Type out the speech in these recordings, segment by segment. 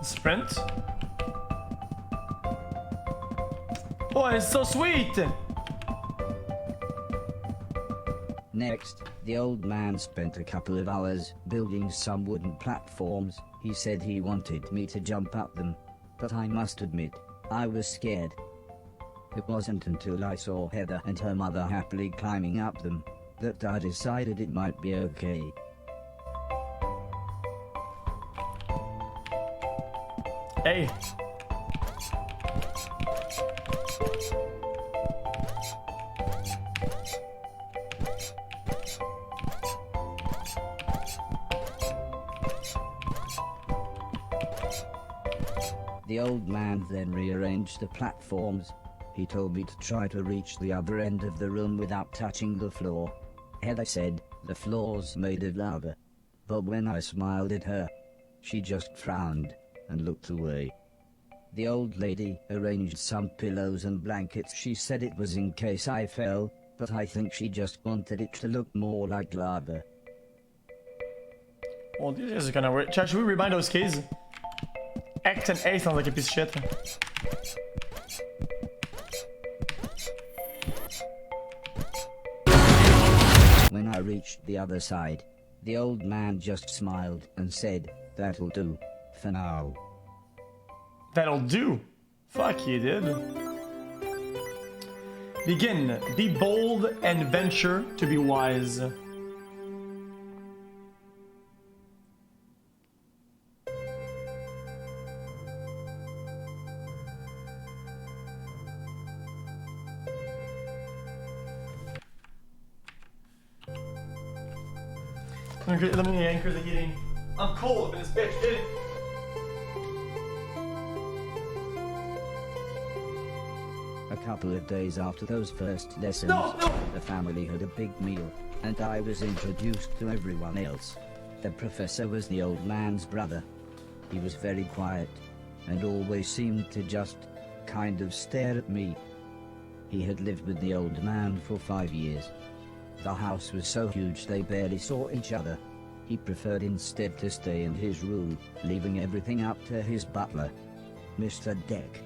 Sprint. Oh, it's so sweet! Next, the old man spent a couple of hours building some wooden platforms. He said he wanted me to jump up them, but I must admit, I was scared. It wasn't until I saw Heather and her mother happily climbing up them that I decided it might be okay. Hey. The old man then rearranged the platforms. He told me to try to reach the other end of the room without touching the floor. Heather said the floor's made of lava. But when I smiled at her, she just frowned and looked away. The old lady arranged some pillows and blankets. She said it was in case I fell, but I think she just wanted it to look more like lava. Well, these guys are kinda weird. Chat, should we rebind those keys? X and A sounds like a piece of shit. When I reached the other side, the old man just smiled and said, "That'll do, for now." That'll do. Fuck you, dude. Begin. Be bold and venture to be wise. Let me anchor the heating. I'm cold in this bitch, dude. A couple of days after those first lessons, the family had a big meal, and I was introduced to everyone else. The professor was the old man's brother. He was very quiet, and always seemed to just kind of stare at me. He had lived with the old man for 5 years. The house was so huge they barely saw each other. He preferred instead to stay in his room, leaving everything up to his butler, Mr. Deck,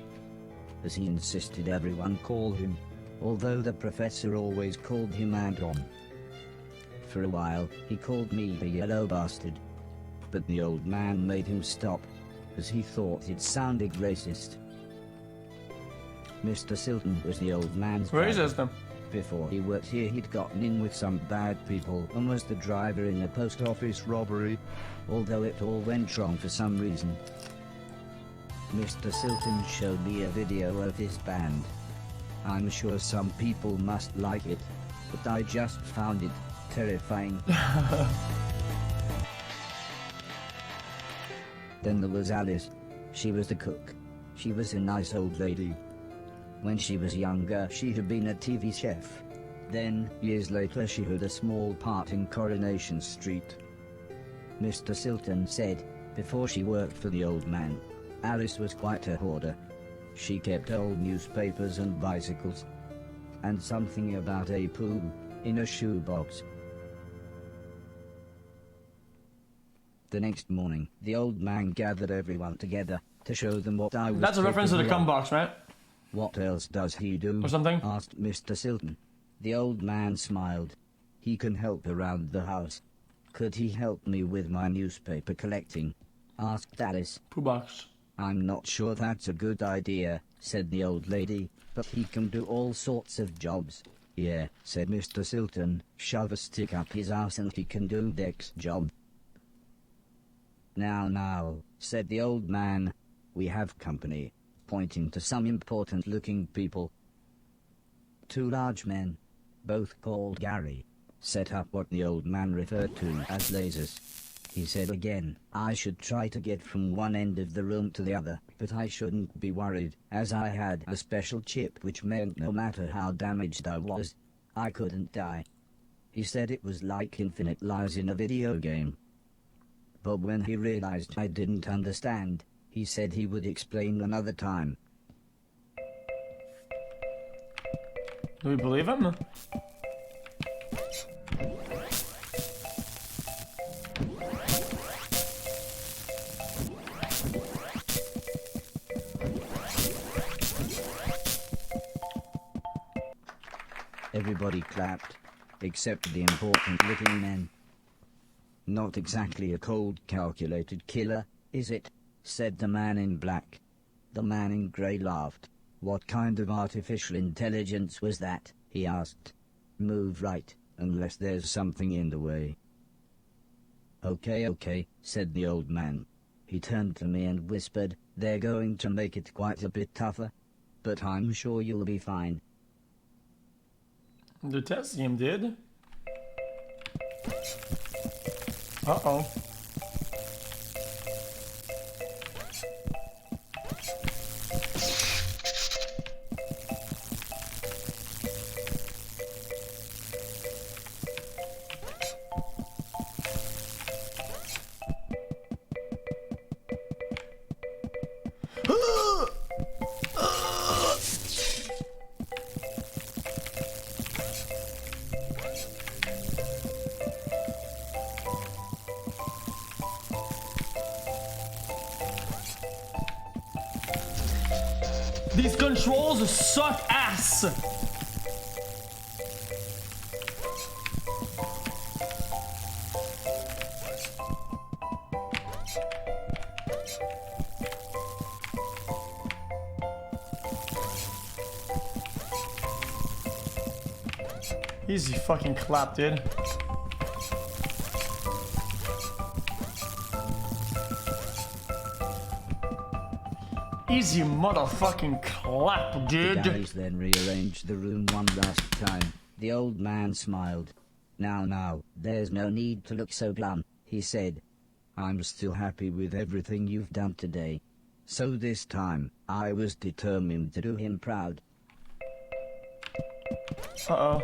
as he insisted everyone call him, although the professor always called him Anton. For a while, he called me a yellow bastard, but the old man made him stop, as he thought it sounded racist. Mr. Silton was the old man's Racist them. Before he worked here, he'd gotten in with some bad people and was the driver in a post office robbery, although it all went wrong for some reason. Mr. Silton showed me a video of his band. I'm sure some people must like it, but I just found it terrifying. Then there was Alice. She was the cook. She was a nice old lady. When she was younger, she had been a TV chef. Then, years later, she had a small part in Coronation Street. Mr. Silton said, before she worked for the old man, Alice was quite a hoarder. She kept old newspapers and bicycles, and something about a poo in a shoebox. The next morning, the old man gathered everyone together to show them what I was. That's a reference to the cum box, right? "What else does he do?" Or something? asked Mr. Silton. The old man smiled. "He can help around the house." "Could he help me with my newspaper collecting?" asked Alice. Poo box. "I'm not sure that's a good idea," said the old lady, "but he can do all sorts of jobs." "Yeah," said Mr. Silton, "shove a stick up his ass and he can do Deck's job." Now, said the old man, "we have company," pointing to some important-looking people. Two large men, both called Gary, set up what the old man referred to as lasers. He said again, I should try to get from one end of the room to the other, but I shouldn't be worried, as I had a special chip which meant no matter how damaged I was, I couldn't die. He said it was like infinite lives in a video game. But when he realized I didn't understand, he said he would explain another time. Do we believe him? Everybody clapped, except the important-looking men. "Not exactly a cold, calculated killer, is it?" said the man in black. The man in grey laughed. "What kind of artificial intelligence was that?" he asked. "Move right, unless there's something in the way." Okay, said the old man. He turned to me and whispered, "They're going to make it quite a bit tougher, but I'm sure you'll be fine." The test game did. Uh-oh. These controls suck ass! Easy fucking clap, dude. Easy motherfucking clap, dude. The guys then rearranged the room one last time. The old man smiled. Now, there's no need to look so glum," he said. "I'm still happy with everything you've done today. So this time, I was determined to do him proud." Uh-oh.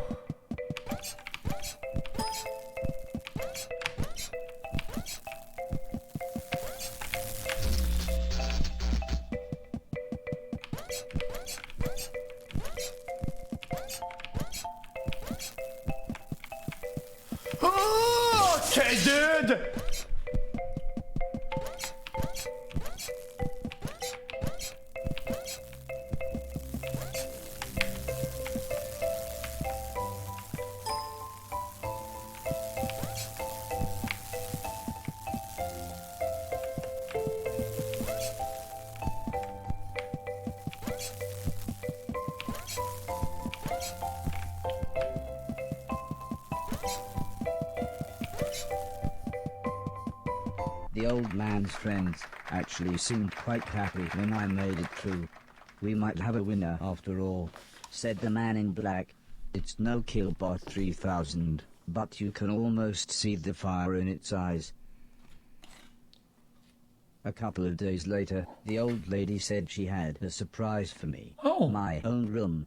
Okay, dude! The old man's friends actually seemed quite happy when I made it through. "We might have a winner after all," said the man in black. "It's no Killbot 3000, but you can almost see the fire in its eyes." A couple of days later, the old lady said she had a surprise for me. Oh. My own room.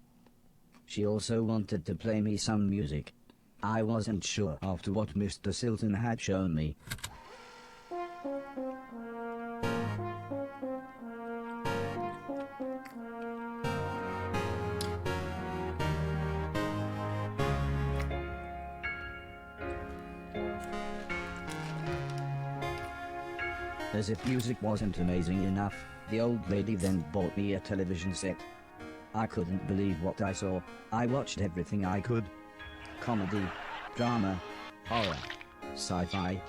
She also wanted to play me some music. I wasn't sure after what Mr. Silton had shown me. As if music wasn't amazing enough, the old lady then bought me a television set. I couldn't believe what I saw. I watched everything I could. Comedy, drama, horror, sci-fi.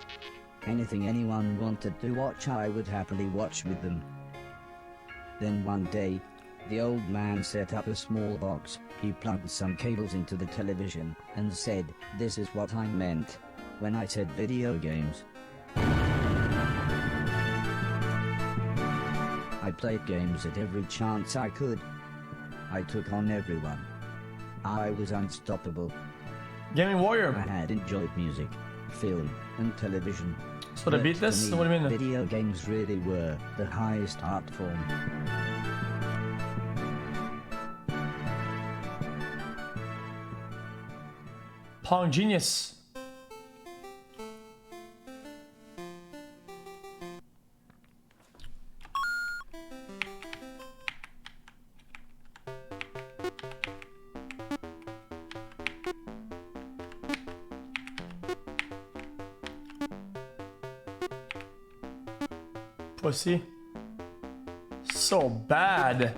Anything anyone wanted to watch, I would happily watch with them. Then one day, the old man set up a small box. He plugged some cables into the television and said, "This is what I meant when I said video games." I played games at every chance I could. I took on everyone. I was unstoppable. Gaming Warrior. I had enjoyed music, film, and television. So they beat To this? me, What do you mean? video games really were the highest art form. Pong Genius. Pussy. So bad.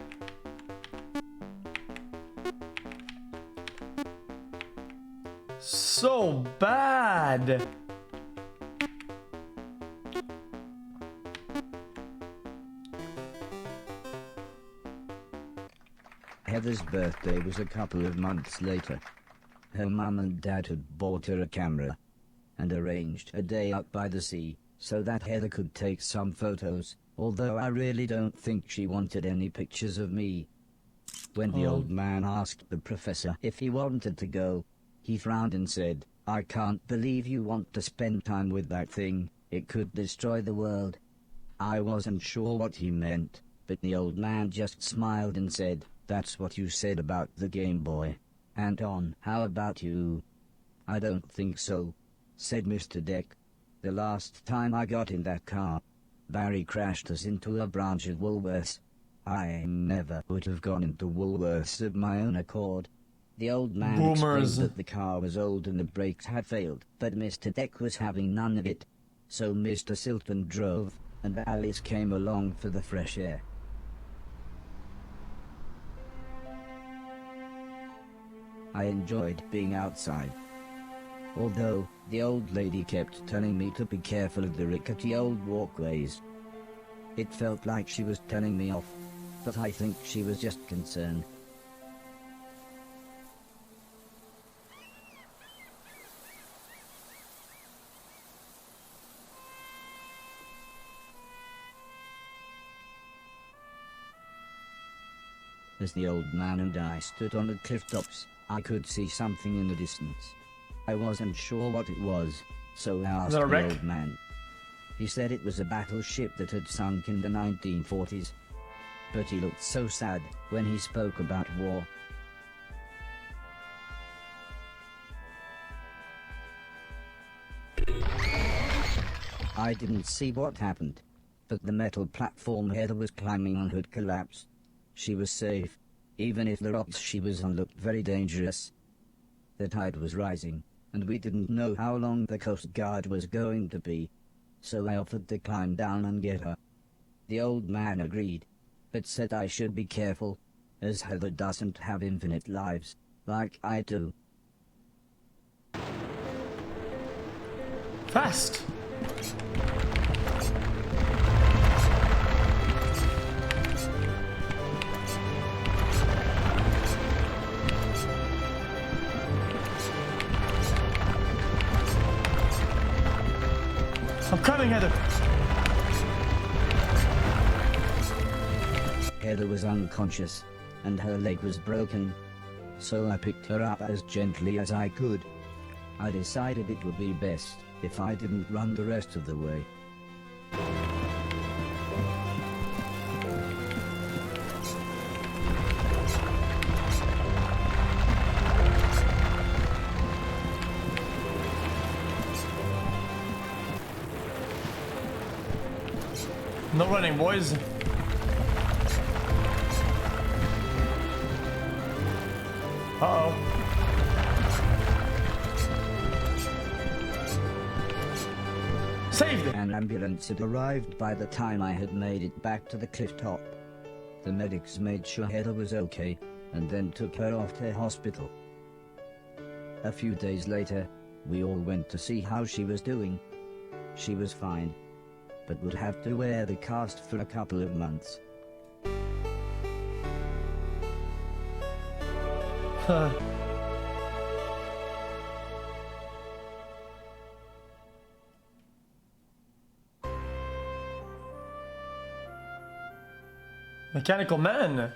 so bad. Heather's birthday was a couple of months later. Her mum and dad had bought her a camera and arranged a day out by the sea so that Heather could take some photos, although I really don't think she wanted any pictures of me. When the old man asked the professor if he wanted to go, he frowned and said, "I can't believe you want to spend time with that thing. It could destroy the world." I wasn't sure what he meant, but the old man just smiled and said, "That's what you said about the Game Boy. Anton, how about you?" "I don't think so," said Mr. Deck. "The last time I got in that car, Barry crashed us into a branch of Woolworths. I never would have gone into Woolworths of my own accord." The old man explained that the car was old and the brakes had failed, but Mr. Deck was having none of it. So Mr. Silton drove, and Alice came along for the fresh air. I enjoyed being outside, although the old lady kept telling me to be careful of the rickety old walkways. It felt like she was telling me off, but I think she was just concerned. As the old man and I stood on the cliff tops, I could see something in the distance. I wasn't sure what it was, so I asked the old man. He said it was a battleship that had sunk in the 1940s. But he looked so sad when he spoke about war. I didn't see what happened, but the metal platform Heather was climbing on had collapsed. She was safe, even if the rocks she was on looked very dangerous. The tide was rising, and we didn't know how long the Coast Guard was going to be, so I offered to climb down and get her. The old man agreed, but said I should be careful, as Heather doesn't have infinite lives, like I do. Fast! I'm coming, Heather! Heather was unconscious, and her leg was broken, so I picked her up as gently as I could. I decided it would be best if I didn't run the rest of the way. No running, boys. Uh-oh. Saved it! An ambulance had arrived by the time I had made it back to the cliff top. The medics made sure Heather was okay, and then took her off to hospital. A few days later, we all went to see how she was doing. She was fine, but would have to wear the cast for a couple of months. Huh. Mechanical Man.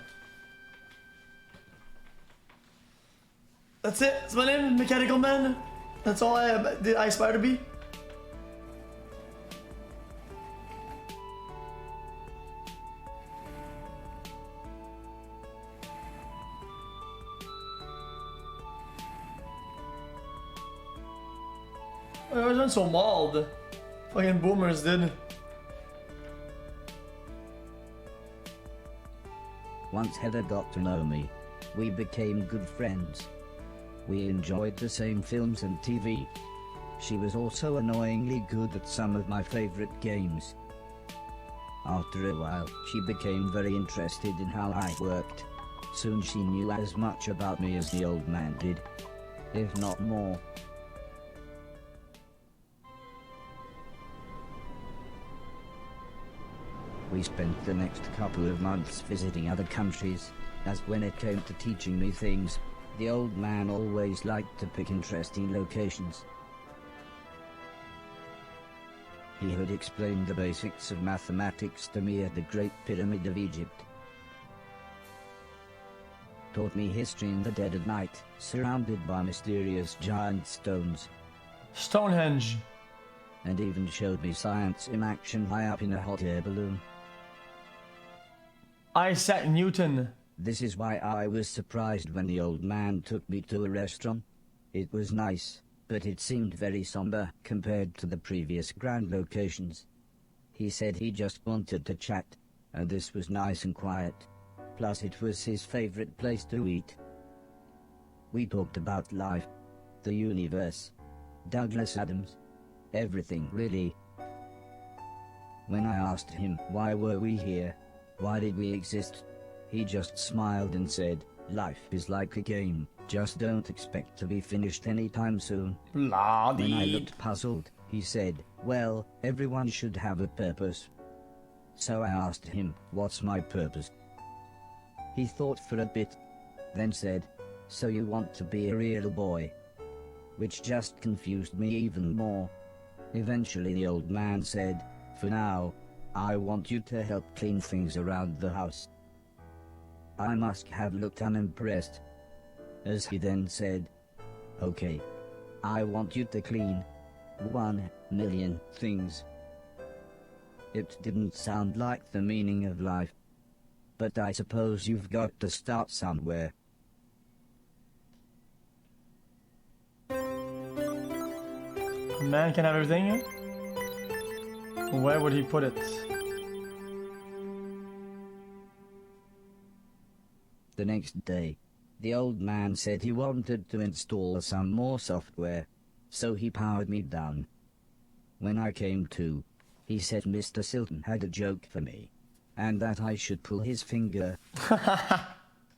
That's it. That's my name, Mechanical Man. That's all I aspire to be. I wasn't so mauled. Fucking boomers did. Once Heather got to know me, we became good friends. We enjoyed the same films and TV. She was also annoyingly good at some of my favorite games. After a while, she became very interested in how I worked. Soon she knew as much about me as the old man did, if not more. We spent the next couple of months visiting other countries, as when it came to teaching me things, the old man always liked to pick interesting locations. He had explained the basics of mathematics to me at the Great Pyramid of Egypt. Taught me history in the dead of night, surrounded by mysterious giant stones. Stonehenge. And even showed me science in action high up in a hot air balloon. Isaac Newton. This is why I was surprised when the old man took me to a restaurant. It was nice, but it seemed very somber compared to the previous grand locations. He said he just wanted to chat, and this was nice and quiet. Plus it was his favorite place to eat. We talked about life, the universe, Douglas Adams, everything really. When I asked him why were we here, why did we exist, he just smiled and said, life is like a game, just don't expect to be finished anytime soon. Bloody. When I looked puzzled, he said, well, everyone should have a purpose. So I asked him, what's my purpose? He thought for a bit, then said, so you want to be a real boy? Which just confused me even more. Eventually the old man said, for now, I want you to help clean things around the house. I must have looked unimpressed, as he then said, okay, I want you to clean 1,000,000 things. It didn't sound like the meaning of life, but I suppose you've got to start somewhere. A man can have everything? Where would he put it? The next day, the old man said he wanted to install some more software, so he powered me down. When I came to, he said Mr. Silton had a joke for me, and that I should pull his finger.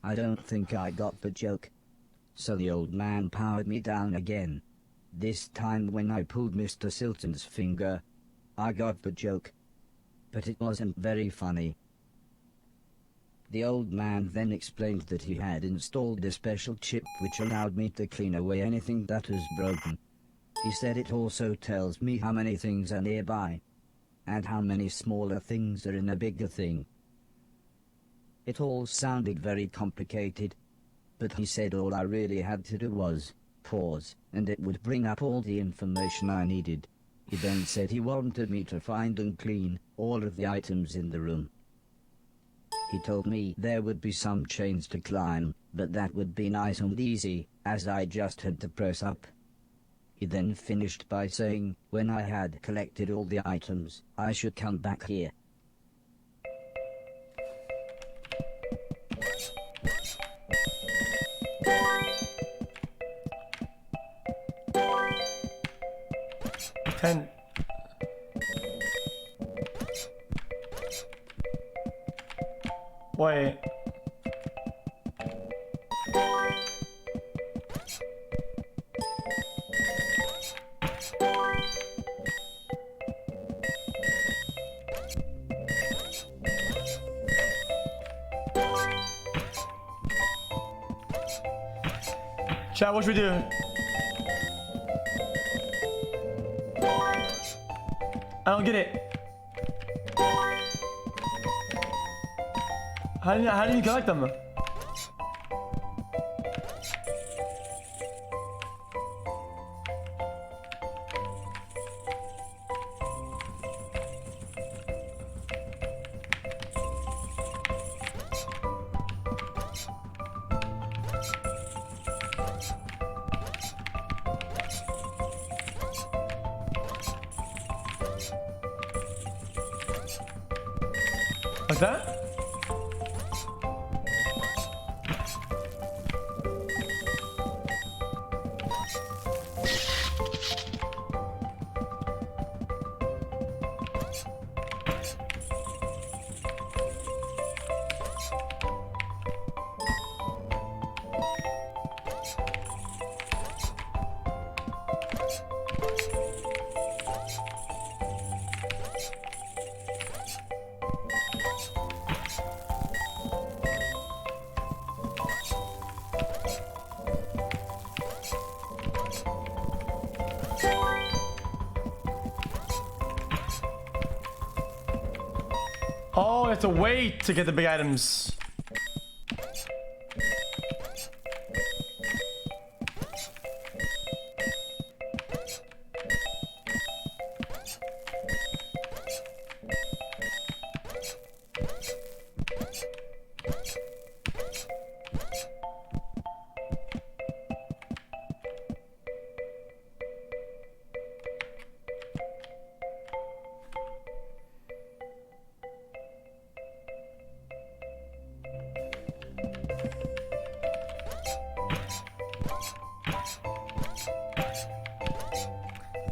I don't think I got the joke. So the old man powered me down again. This time when I pulled Mr. Silton's finger, I got the joke. But it wasn't very funny. The old man then explained that he had installed a special chip which allowed me to clean away anything that was broken. He said it also tells me how many things are nearby, and how many smaller things are in a bigger thing. It all sounded very complicated, but he said all I really had to do was pause, and it would bring up all the information I needed. He then said he wanted me to find and clean all of the items in the room. He told me there would be some chains to climb, but that would be nice and easy, as I just had to press up. He then finished by saying, when I had collected all the items, I should come back here. Ten. Wait. Chat, what should we do? I don't get it. How do you collect them? Like that? Oh, you have to wait to get the big items.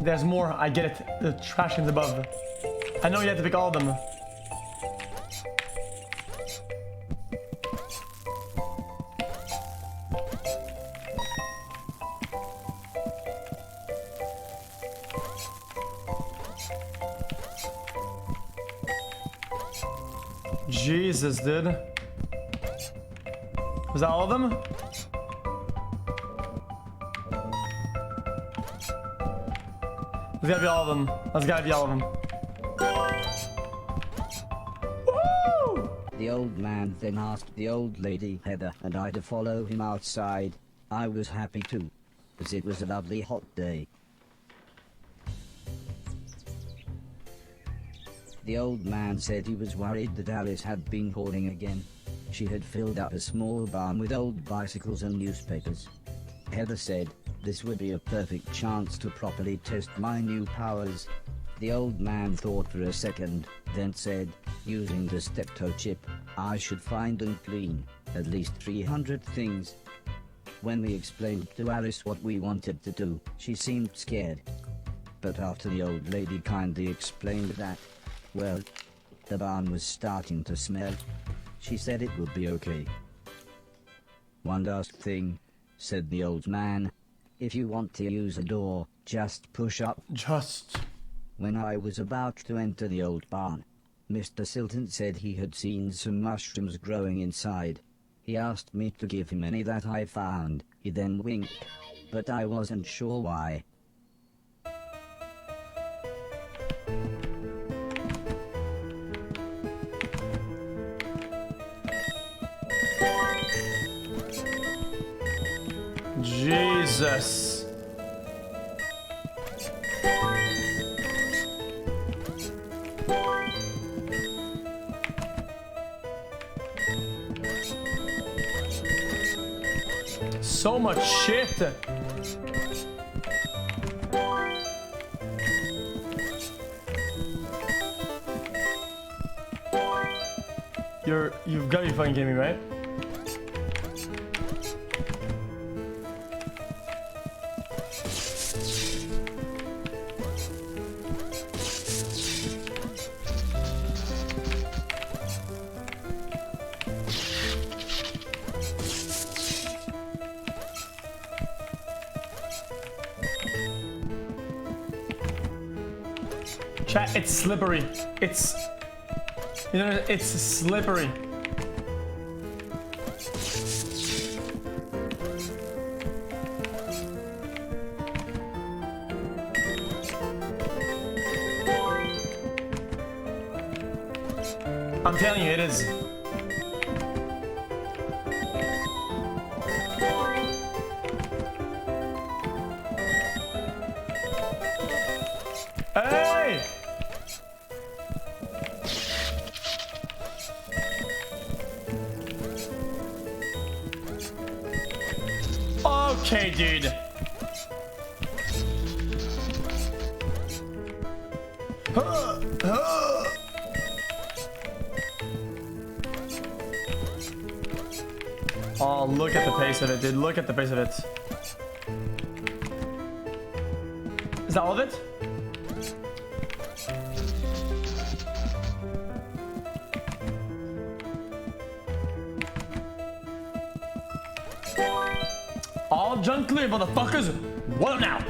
There's more, I get it. The trash cans above. I know you have to pick all of them. Jesus, dude. Was that all of them? There's gotta be all of them. There's gotta be all of them. Woo! The old man then asked the old lady Heather and I to follow him outside. I was happy too, as it was a lovely hot day. The old man said he was worried that Alice had been hoarding again. She had filled up a small barn with old bicycles and newspapers. Heather said, "This would be a perfect chance to properly test my new powers." The old man thought for a second, then said, "Using the steptoe chip, I should find and clean at least 300 things." When we explained to Alice what we wanted to do, she seemed scared. But after the old lady kindly explained that, well, the barn was starting to smell, she said it would be okay. "One last thing," said the old man. "If you want to use a door, just push up." Just. When I was about to enter the old barn, Mr. Silton said he had seen some mushrooms growing inside. He asked me to give him any that I found. He then winked, but I wasn't sure why. Jesus. So much shit. You've got to be fucking kidding me, right? Chat, it's slippery. It's... You know, it's slippery. I'm telling you, it is. Hey! Okay, dude. Oh, look at the pace of it, dude. Look at the pace of it. Is that all of it? All junk clear, motherfuckers. What now?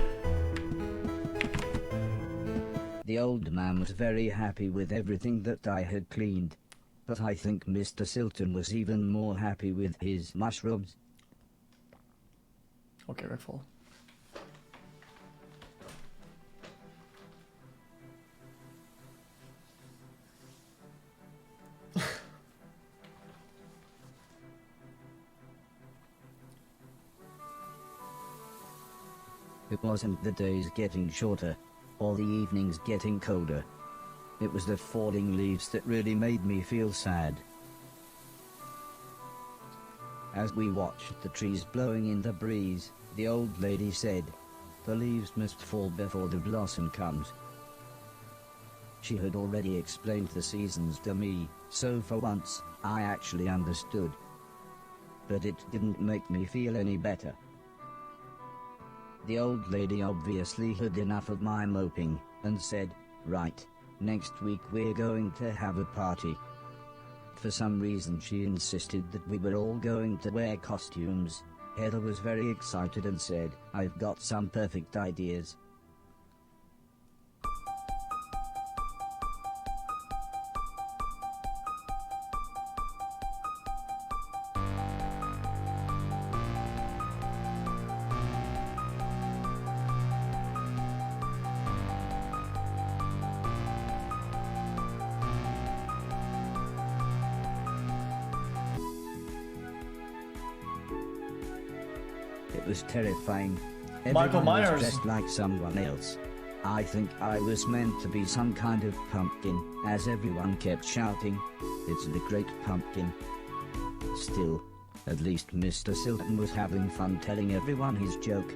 The old man was very happy with everything that I had cleaned. But I think Mr. Silton was even more happy with his mushrooms. Okay, Redfall. It wasn't the days getting shorter, or the evenings getting colder. It was the falling leaves that really made me feel sad. As we watched the trees blowing in the breeze, the old lady said, "The leaves must fall before the blossom comes." She had already explained the seasons to me, so for once, I actually understood. But it didn't make me feel any better. The old lady obviously had enough of my moping, and said, "Right, next week we're going to have a party." For some reason she insisted that we were all going to wear costumes. Heather was very excited and said, "I've got some perfect ideas." It was terrifying. Michael Everyone Myers. was dressed like someone else. I think I was meant to be some kind of pumpkin, as everyone kept shouting, "It's the Great Pumpkin." Still, at least Mr. Silton was having fun telling everyone his joke.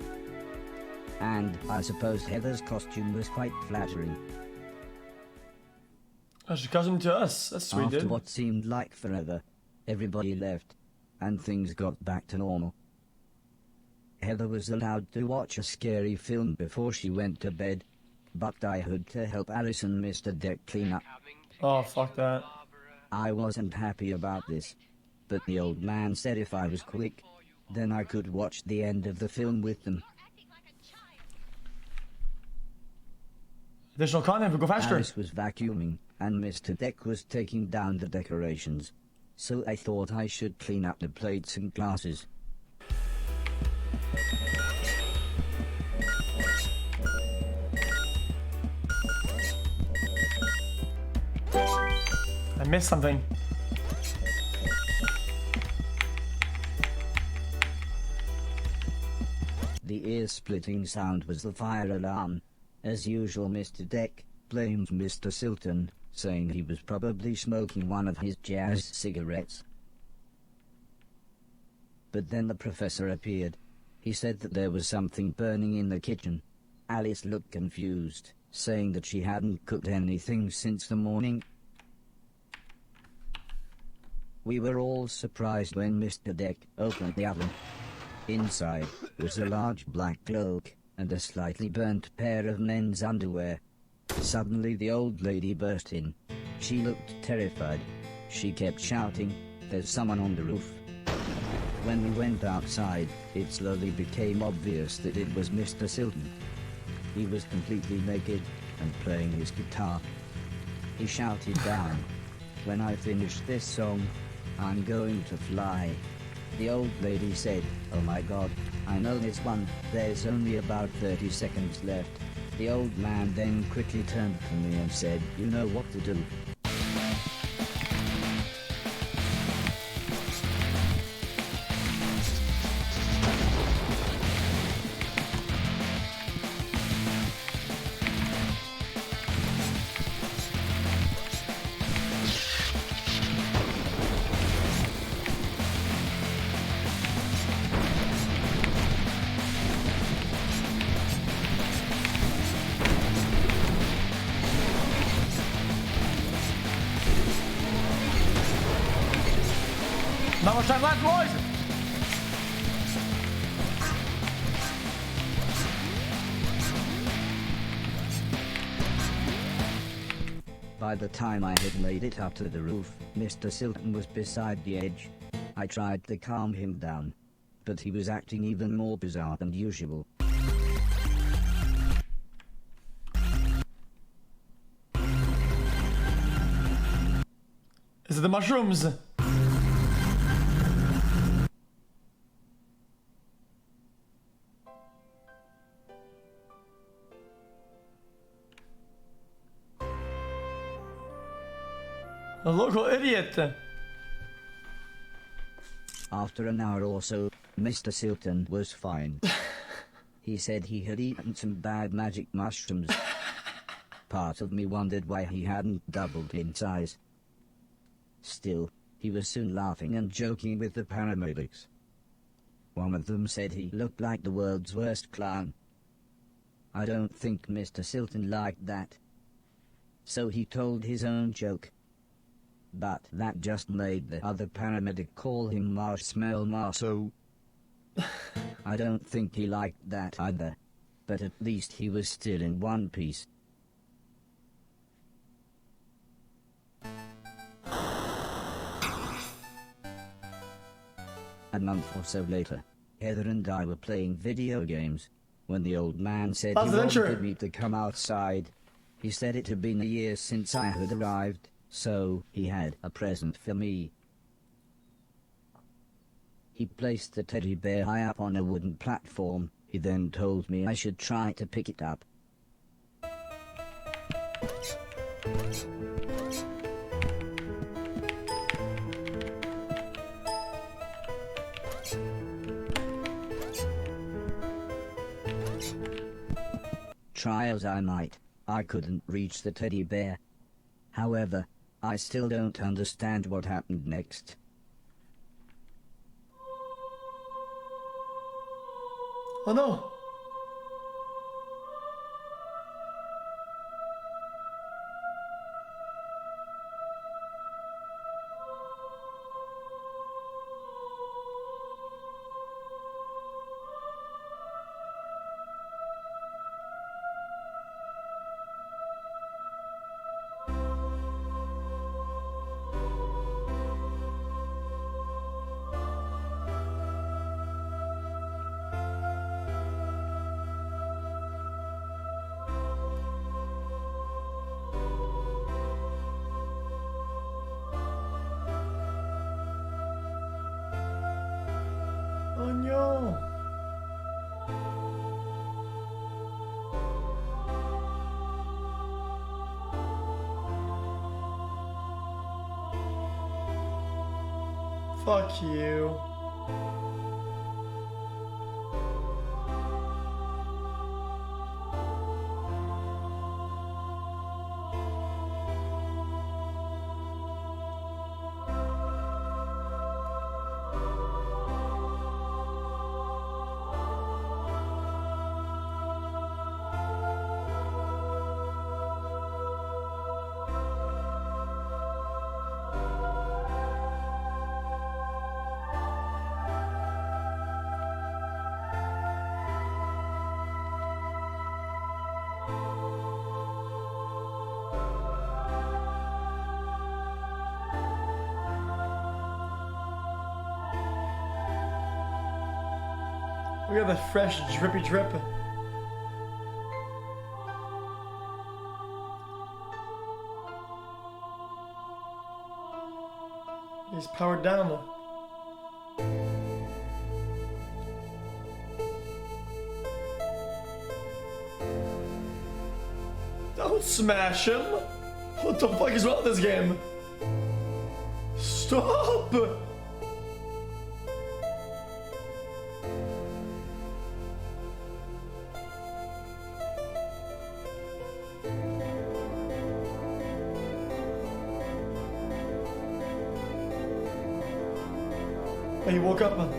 And I suppose Heather's costume was quite flattering. Oh, she got him to us. That's sweet, After dude. what seemed like forever, everybody left, and things got back to normal. Heather was allowed to watch a scary film before she went to bed, but I had to help Alice and Mr. Deck clean up. Oh, fuck that. I wasn't happy about this, but the old man said if I was quick, then I could watch the end of the film with them. Additional content, but go faster. Alice was vacuuming, and Mr. Deck was taking down the decorations, so I thought I should clean up the plates and glasses. I missed something. The ear-splitting sound was the fire alarm. As usual, Mr. Deck blamed Mr. Silton, saying he was probably smoking one of his jazz cigarettes. But then the professor appeared. He said that there was something burning in the kitchen. Alice looked confused, saying that she hadn't cooked anything since the morning. We were all surprised when Mr. Deck opened the oven. Inside was a large black cloak and a slightly burnt pair of men's underwear. Suddenly the old lady burst in. She looked terrified. She kept shouting, "There's someone on the roof." When we went outside, it slowly became obvious that it was Mr. Silton. He was completely naked and playing his guitar. He shouted down, "When I finish this song, I'm going to fly." The old lady said, "Oh my God, I know this one, there's only about 30 seconds left." The old man then quickly turned to me and said, "You know what to do." Not much time left, boys! By the time I had made it up to the roof, Mr. Silton was beside the edge. I tried to calm him down, but he was acting even more bizarre than usual. Is it the mushrooms? A local idiot. After an hour or so, Mr. Silton was fine. He said he had eaten some bad magic mushrooms. Part of me wondered why he hadn't doubled in size. Still, he was soon laughing and joking with the paramedics. One of them said he looked like the world's worst clown. I don't think Mr. Silton liked that. So he told his own joke. But that just made the other paramedic call him Marshmallow Marso. I don't think he liked that either. But at least he was still in one piece. A month or so later, Heather and I were playing video games when the old man said he wanted me to come outside. He said it had been a year since I had arrived, so he had a present for me. He placed the teddy bear high up on a wooden platform. He then told me I should try to pick it up. Try as I might, I couldn't reach the teddy bear. However, I still don't understand what happened next. Oh no! Oh no! Fuck you. We got the fresh drippy drip. He's powered down. Don't smash him! What the fuck is wrong with this game? Stop! He woke up.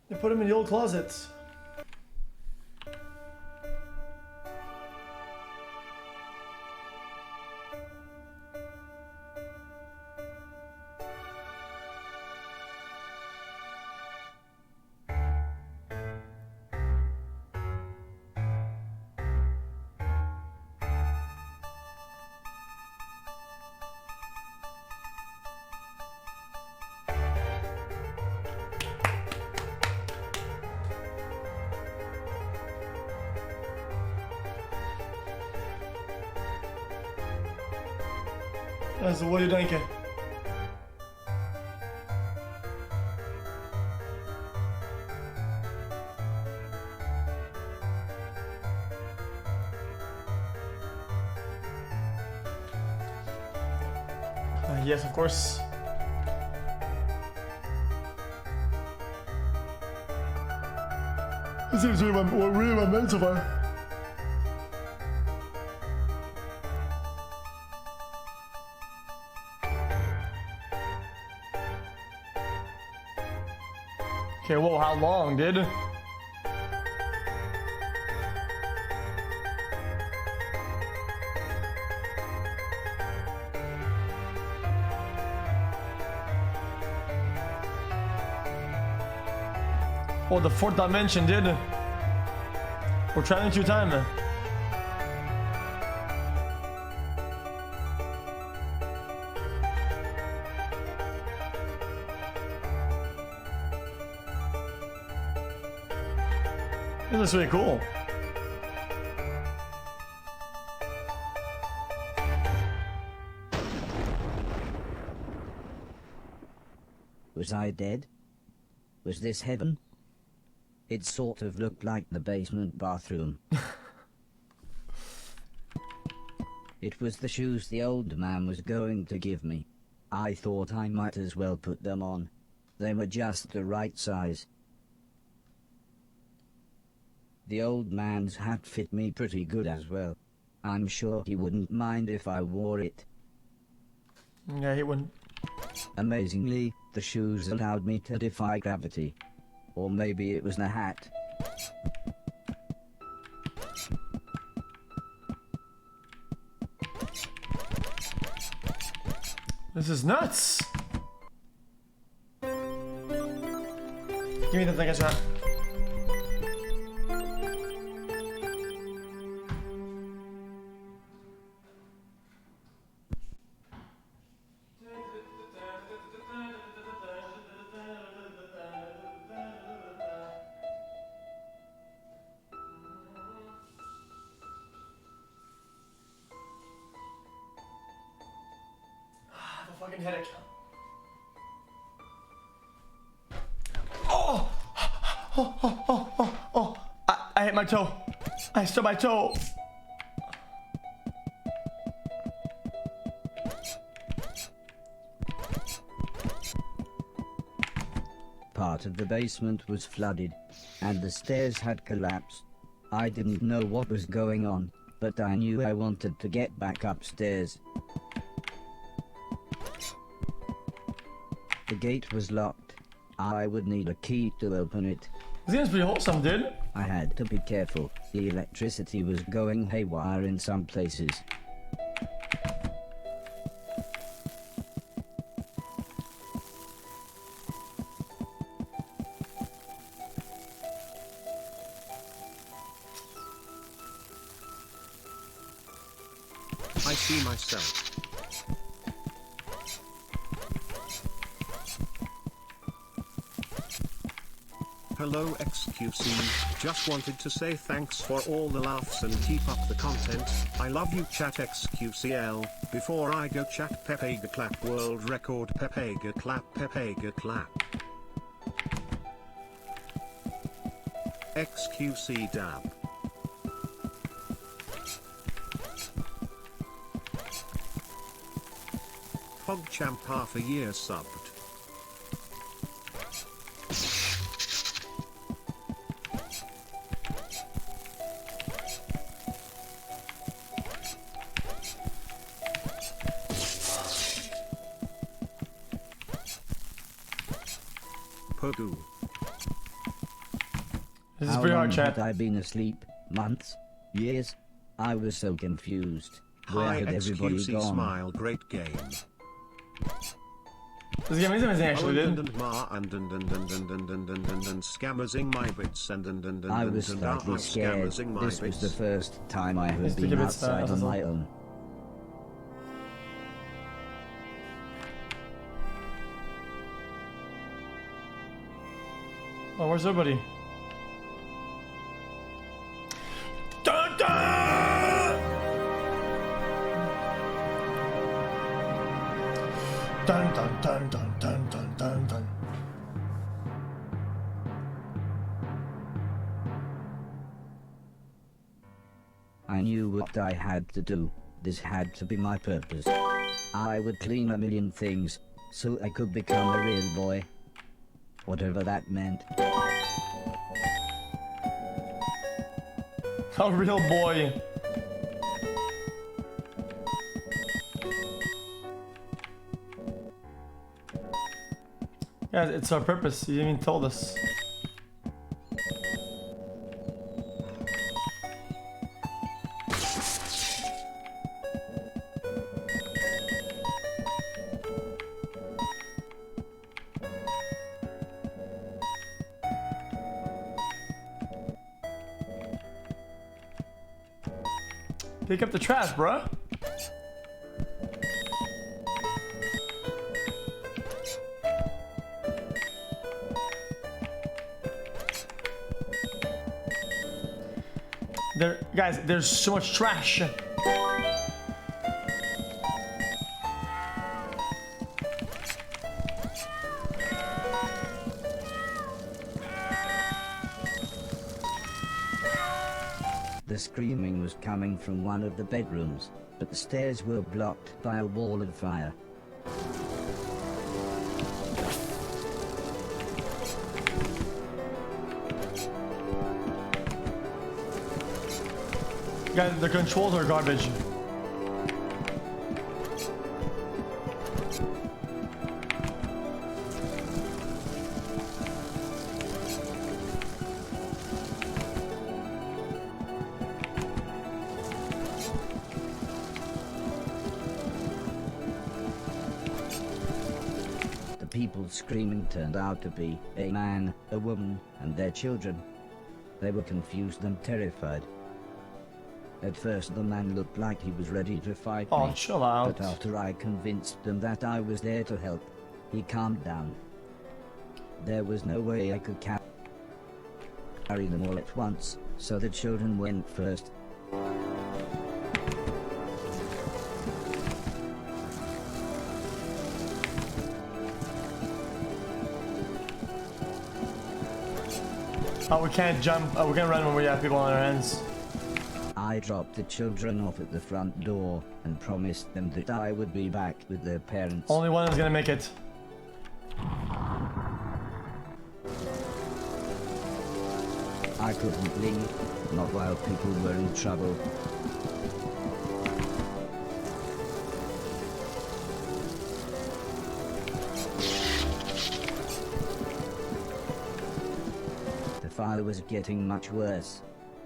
They put him in the old closets. Also, what do you think? Yes, of course. This is really my main so far. Okay, whoa, how long, dude? Oh, the fourth dimension, dude. We're traveling through time. This is really cool. Was I dead? Was this heaven? It sort of looked like the basement bathroom. It was the shoes the old man was going to give me. I thought I might as well put them on. They were just the right size. The old man's hat fit me pretty good as well. I'm sure he wouldn't mind if I wore it. Yeah, he wouldn't. Amazingly, the shoes allowed me to defy gravity. Or maybe it was the hat. This is nuts. Give me the thing I shot. Fucking headache. Oh! Oh! I hit my toe. I stubbed my toe. Part of the basement was flooded, and the stairs had collapsed. I didn't know what was going on, but I knew I wanted to get back upstairs. The gate was locked. I would need a key to open it. This game's pretty wholesome, dude. I had to be careful. The electricity was going haywire in some places. I see myself. Hello xQc, just wanted to say thanks for all the laughs and keep up the content. I love you chat xQcL. Before I go chat Pepega clap world record Pepega clap Pepega clap. xQc dab. PogChamp half a year subbed. Pogu. This is How pretty long hard, chat. had I been asleep? Months? Years? I was so confused. Where Hi had everybody xQc gone? smile, great game. This game is amazing, actually, dude. and scammering my bits and I was slightly scared. scammering my This was bits. the first time I had Let's been take a bit, outside that's on all. my own. Oh, where's everybody? Dun, dun! I knew what I had to do. This had to be my purpose. I would clean a million things, so I could become a real boy. Whatever that meant. A real boy. Yeah, it's our purpose. You even told us. Pick up the trash, bruh. Guys, there's so much trash. The screaming was coming from one of the bedrooms, but the stairs were blocked by a wall of fire. Guys, the controls are garbage. The people screaming turned out to be a man, a woman, and their children. They were confused and terrified. At first the man looked like he was ready to fight Oh, me, chill out. but after I convinced them that I was there to help, he calmed down. There was no way I could carry them all at once, so the children went first. Oh, we can't jump. Oh, we can run when we have people on our hands. I dropped the children off at the front door and promised them that I would be back with their parents. Only one is gonna make it. I couldn't leave, not while people were in trouble. The fire was getting much worse,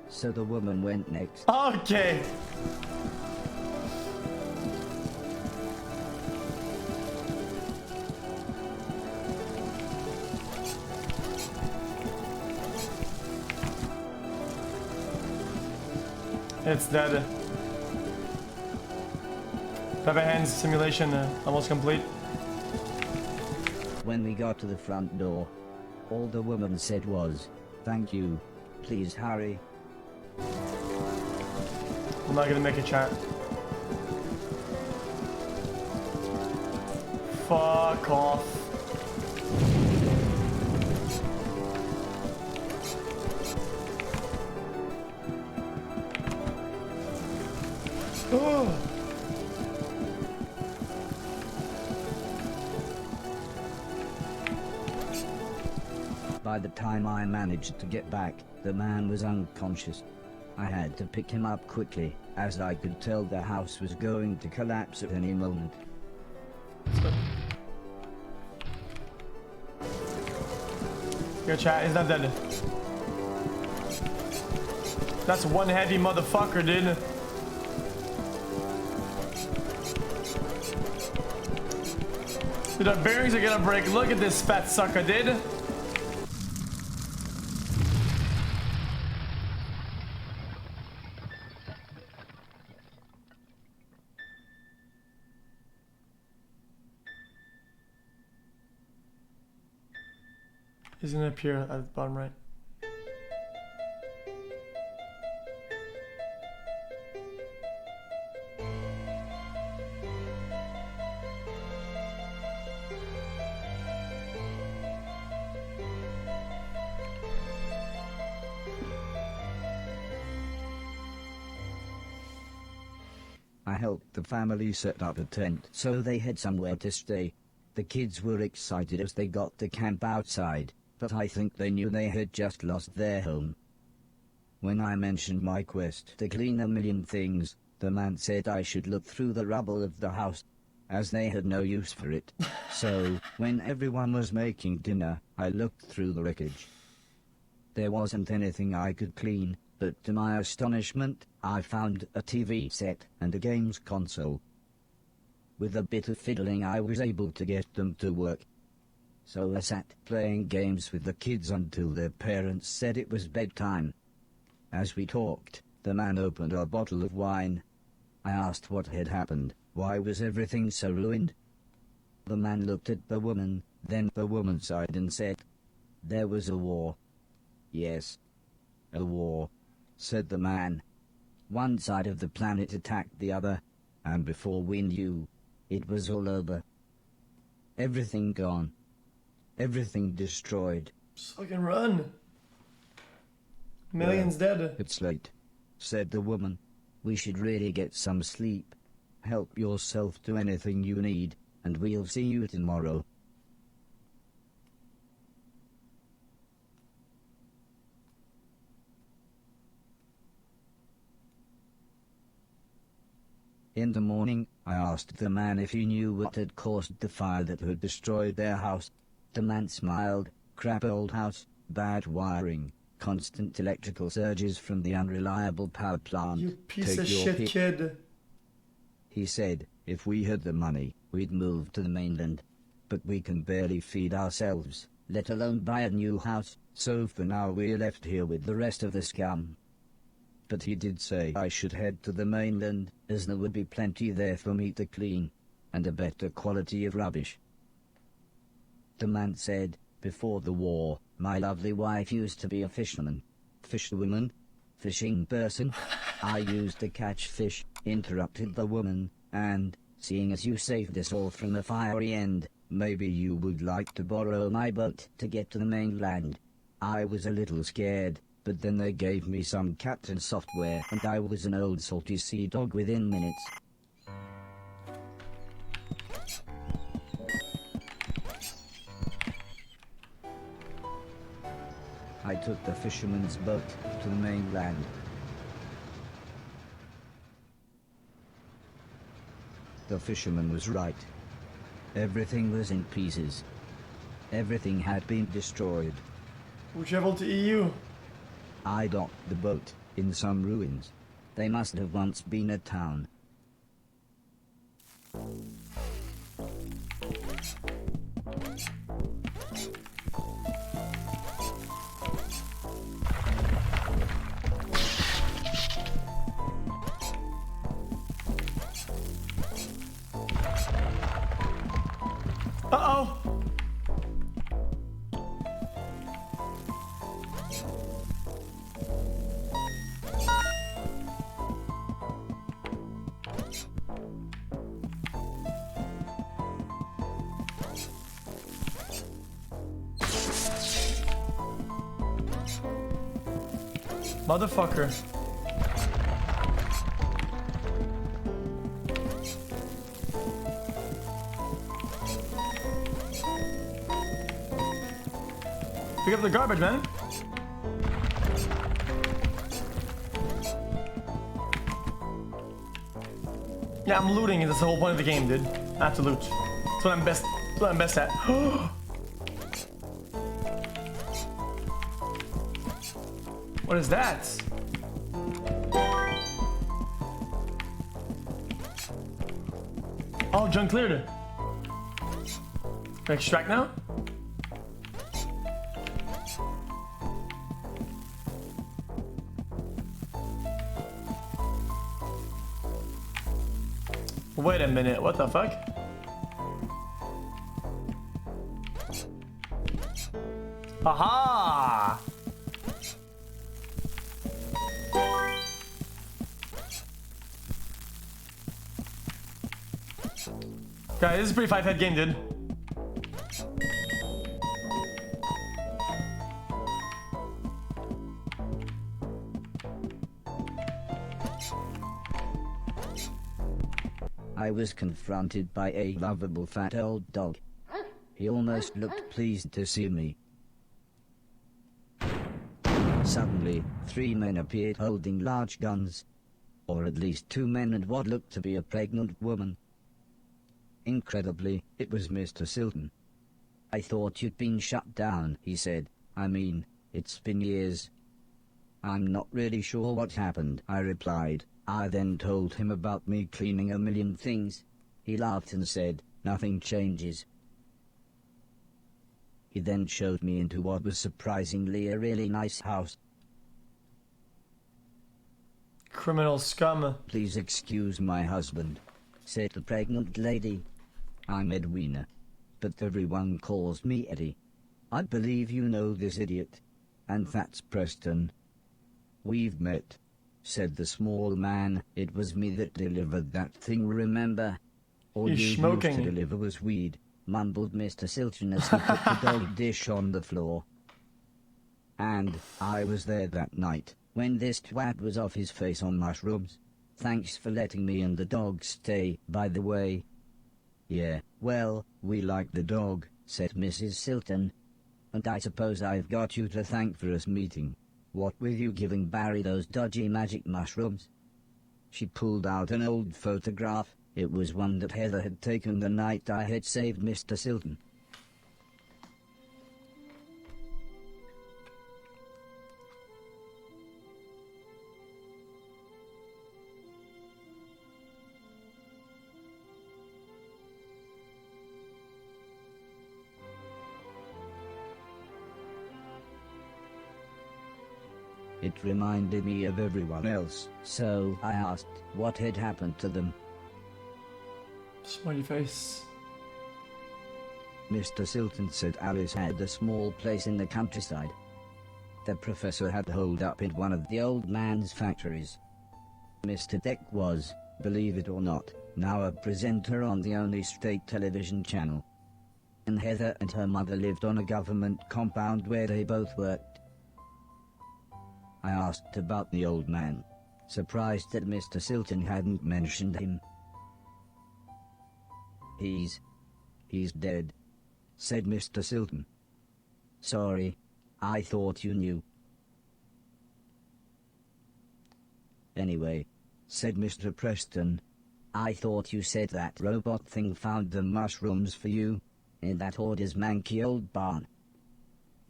so the woman went next. Okay. It's dead. Pepper Hands simulation almost complete. When we got to the front door, all the woman said was, "Thank you. Please hurry." I'm not gonna make a chat. Fuck off. Oh. By the time I managed to get back, the man was unconscious. I had to pick him up quickly, as I could tell the house was going to collapse at any moment. Your chat is not dead. That's one heavy motherfucker, dude. Dude, our bearings are gonna break. Look at this fat sucker, dude. He's gonna appear at the bottom right. I helped the family set up a tent so they had somewhere to stay. The kids were excited as they got to camp outside, but I think they knew they had just lost their home. When I mentioned my quest to clean a million things, the man said I should look through the rubble of the house, as they had no use for it. So, when everyone was making dinner, I looked through the wreckage. There wasn't anything I could clean, but to my astonishment, I found a TV set and a games console. With a bit of fiddling, I was able to get them to work. So I sat playing games with the kids until their parents said it was bedtime. As we talked, the man opened a bottle of wine. I asked what had happened. Why was everything so ruined? The man looked at the woman, then the woman sighed and said, "There was a war." "Yes, a war," said the man. One side of the planet attacked the other, and before we knew, it was all over. Everything gone. Everything destroyed. Just fucking run. Millions dead. "It's late," said the woman. "We should really get some sleep. Help yourself to anything you need, and we'll see you tomorrow." In the morning, I asked the man if he knew what had caused the fire that had destroyed their house. The man smiled. "Crap old house, bad wiring, constant electrical surges from the unreliable power plant. You piece Take of your shit pick." kid. He said, "If we had the money, we'd move to the mainland. But we can barely feed ourselves, let alone buy a new house, so for now we're left here with the rest of the scum." But he did say I should head to the mainland, as there would be plenty there for me to clean, and a better quality of rubbish. The man said, "Before the war, my lovely wife used to be a fisherman." "Fisherwoman? Fishing person?" "I used to catch fish," interrupted the woman, "and, seeing as you saved us all from the fiery end, maybe you would like to borrow my boat to get to the mainland." I was a little scared, but then they gave me some captain software and I was an old salty sea dog within minutes. I took the fisherman's boat to the mainland. The fisherman was right. Everything was in pieces. Everything had been destroyed. We traveled to EU. I docked the boat in some ruins. They must have once been a town. Uh-oh! Motherfucker. Pick up the garbage, man. Yeah, I'm looting. That's the whole point of the game, dude. I have to loot. That's what I'm best. That's what I'm best at. What is that? Oh, junk cleared. Can I extract now? Wait a minute, what the fuck? Aha! Guys, this is a pretty five-head game, dude. I was confronted by a lovable fat old dog. He almost looked pleased to see me. Suddenly, 3 men appeared holding large guns. Or at least 2 men and what looked to be a pregnant woman. Incredibly, it was Mr. Silton. "I thought you'd been shut down," he said. "I mean, it's been years." "I'm not really sure what happened," I replied. I then told him about me cleaning a million things. He laughed and said, "Nothing changes." He then showed me into what was surprisingly a really nice house. Criminal scum. "Please excuse my husband," said the pregnant lady. "I'm Edwina, but everyone calls me Eddie. I believe you know this idiot. And that's Preston." "We've met," said the small man. "It was me that delivered that thing, remember? All He's you used smoking. to deliver was weed," mumbled Mr. Silton as he put the dog dish on the floor. "And I was there that night, when this twat was off his face on mushrooms. Thanks for letting me and the dog stay, by the way." "Yeah, well, we like the dog," said Mrs. Silton. "And I suppose I've got you to thank for us meeting. What with you giving Barry those dodgy magic mushrooms?" She pulled out an old photograph. It was one that Heather had taken the night I had saved Mr. Silton. It reminded me of everyone else, so I asked what had happened to them. Smiley face. Mr. Silton said Alice had a small place in the countryside. The professor had holed up in one of the old man's factories. Mr. Deck was, believe it or not, now a presenter on the only state television channel. And Heather and her mother lived on a government compound where they both worked. I asked about the old man, surprised that Mr. Silton hadn't mentioned him. He's dead," said Mr. Silton. "Sorry, I thought you knew." "Anyway," said Mr. Preston, "I thought you said that robot thing found the mushrooms for you, in that hoarder's manky old barn."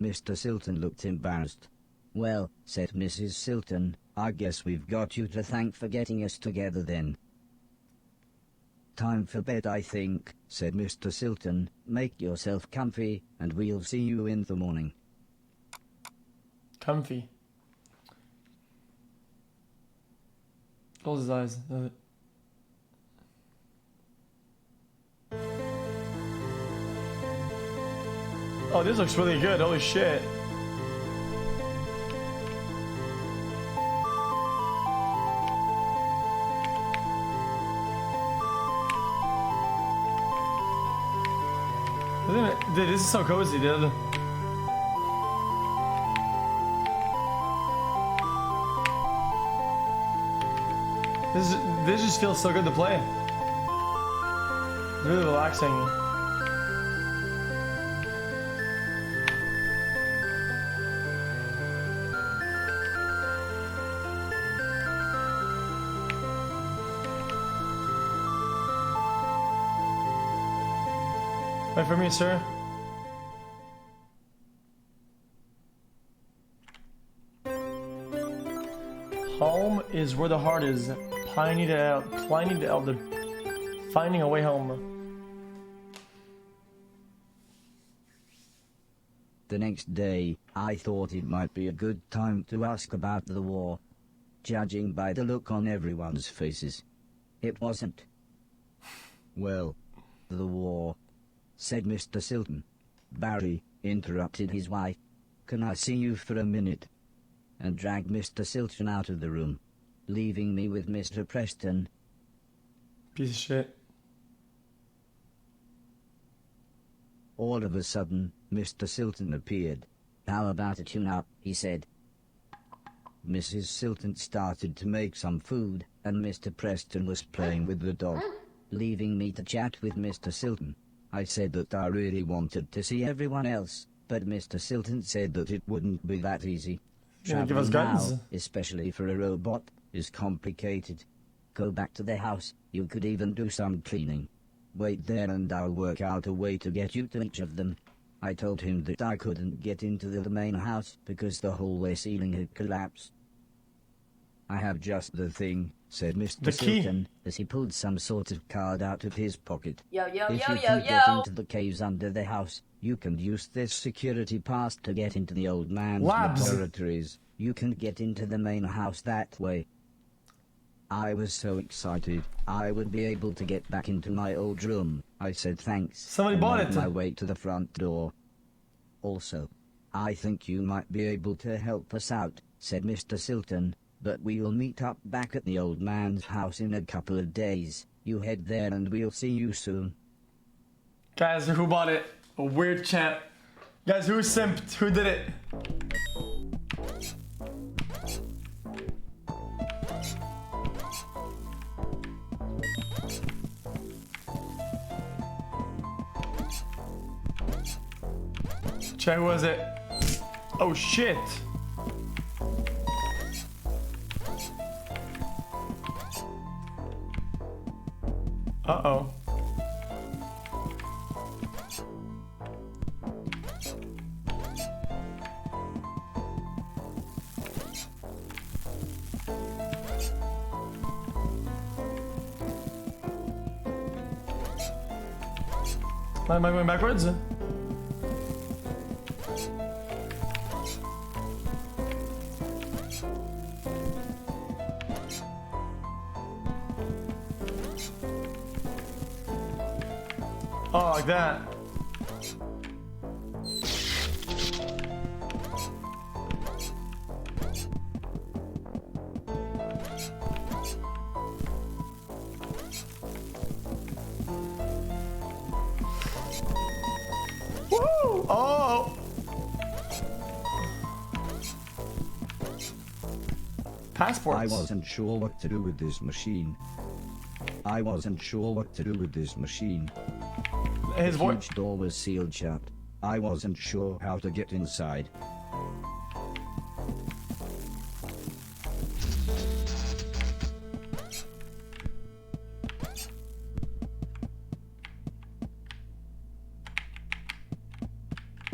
Mr. Silton looked embarrassed. "Well," said Mrs. Silton, "I guess we've got you to thank for getting us together then." "Time for bed, I think," said Mr. Silton. "Make yourself comfy, and we'll see you in the morning." Comfy. Close his eyes. Oh, this looks really good. Holy shit. Dude, this is so cozy, dude. This just feels so good to play. It's really relaxing. Wait for me, sir. Home is where the heart is. Pliny the Elder. Finding a way home. The next day, I thought it might be a good time to ask about the war. Judging by the look on everyone's faces, it wasn't. "Well, the war," said Mr. Silton. Barry interrupted his wife. "Can I see you for a minute?" and dragged Mr. Silton out of the room, leaving me with Mr. Preston. Piece of shit. All of a sudden, Mr. Silton appeared. "How about a tune-up?" he said. Mrs. Silton started to make some food, and Mr. Preston was playing with the dog. leaving me to chat with Mr. Silton. I said that I really wanted to see everyone else, but Mr. Silton said that it wouldn't be that easy. Gonna give us Traveling guns? now, especially for a robot, is complicated. Go back to the house, you could even do some cleaning. Wait there and I'll work out a way to get you to each of them. I told him that I couldn't get into the main house because the hallway ceiling had collapsed. I have just the thing, said Mr. The key. Silton, as he pulled some sort of card out of his pocket. Yo, yo, If yo, you yo, can get yo. into the caves under the house, you can use this security pass to get into the old man's Labs. laboratories. You can get into the main house that way. I was so excited, I would be able to get back into my old room. I said thanks. Somebody and bought made it. my way to the front door. Also, I think you might be able to help us out, said Mr. Silton, but we'll meet up back at the old man's house in a couple of days. You head there and we'll see you soon. Guys, who bought it? A weird champ. Guys, who simped? Who did it? Chat, who was it? Oh shit! Uh-oh. Am I going backwards? Oh, like that. Woo! Oh! Passports. I wasn't sure what to do with this machine. His The voice. huge door was sealed shut. I wasn't sure how to get inside.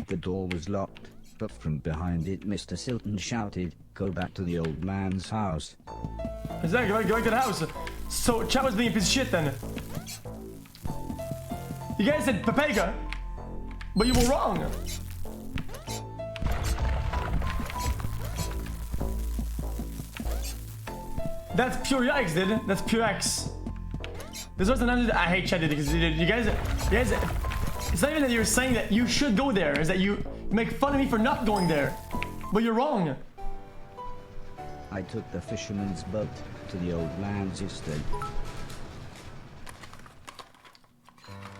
The door was locked, but from behind it Mr. Silton shouted, "Go back to the old man's house." Exactly, go back to the house. So, chat was being a piece of shit then. You guys said Papega, but you were wrong. That's pure yikes, dude. That's pure X. This was another. I hate chat, dude, because you guys. It's not even that you're saying that you should go there. It's that you make fun of me for not going there, but you're wrong. I took the fisherman's boat to the old man's estate.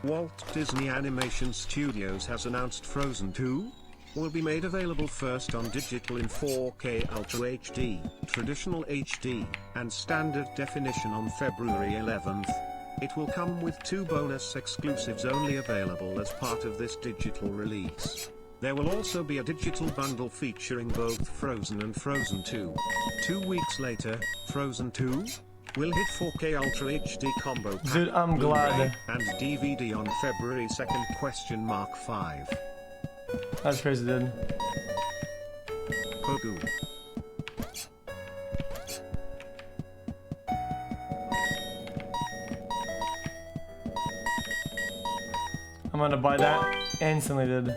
Walt Disney Animation Studios has announced Frozen 2 will be made available first on digital in 4K Ultra HD, Traditional HD, and Standard Definition on February 11th. It will come with 2 bonus exclusives only available as part of this digital release. There will also be a digital bundle featuring both Frozen and Frozen 2. 2 weeks later, Frozen 2 will hit 4K Ultra HD combo pack, Dude, I'm glad. Blu-ray, and DVD on February 2nd $5. That's crazy, dude. Pogu. I'm gonna buy that instantly, dude.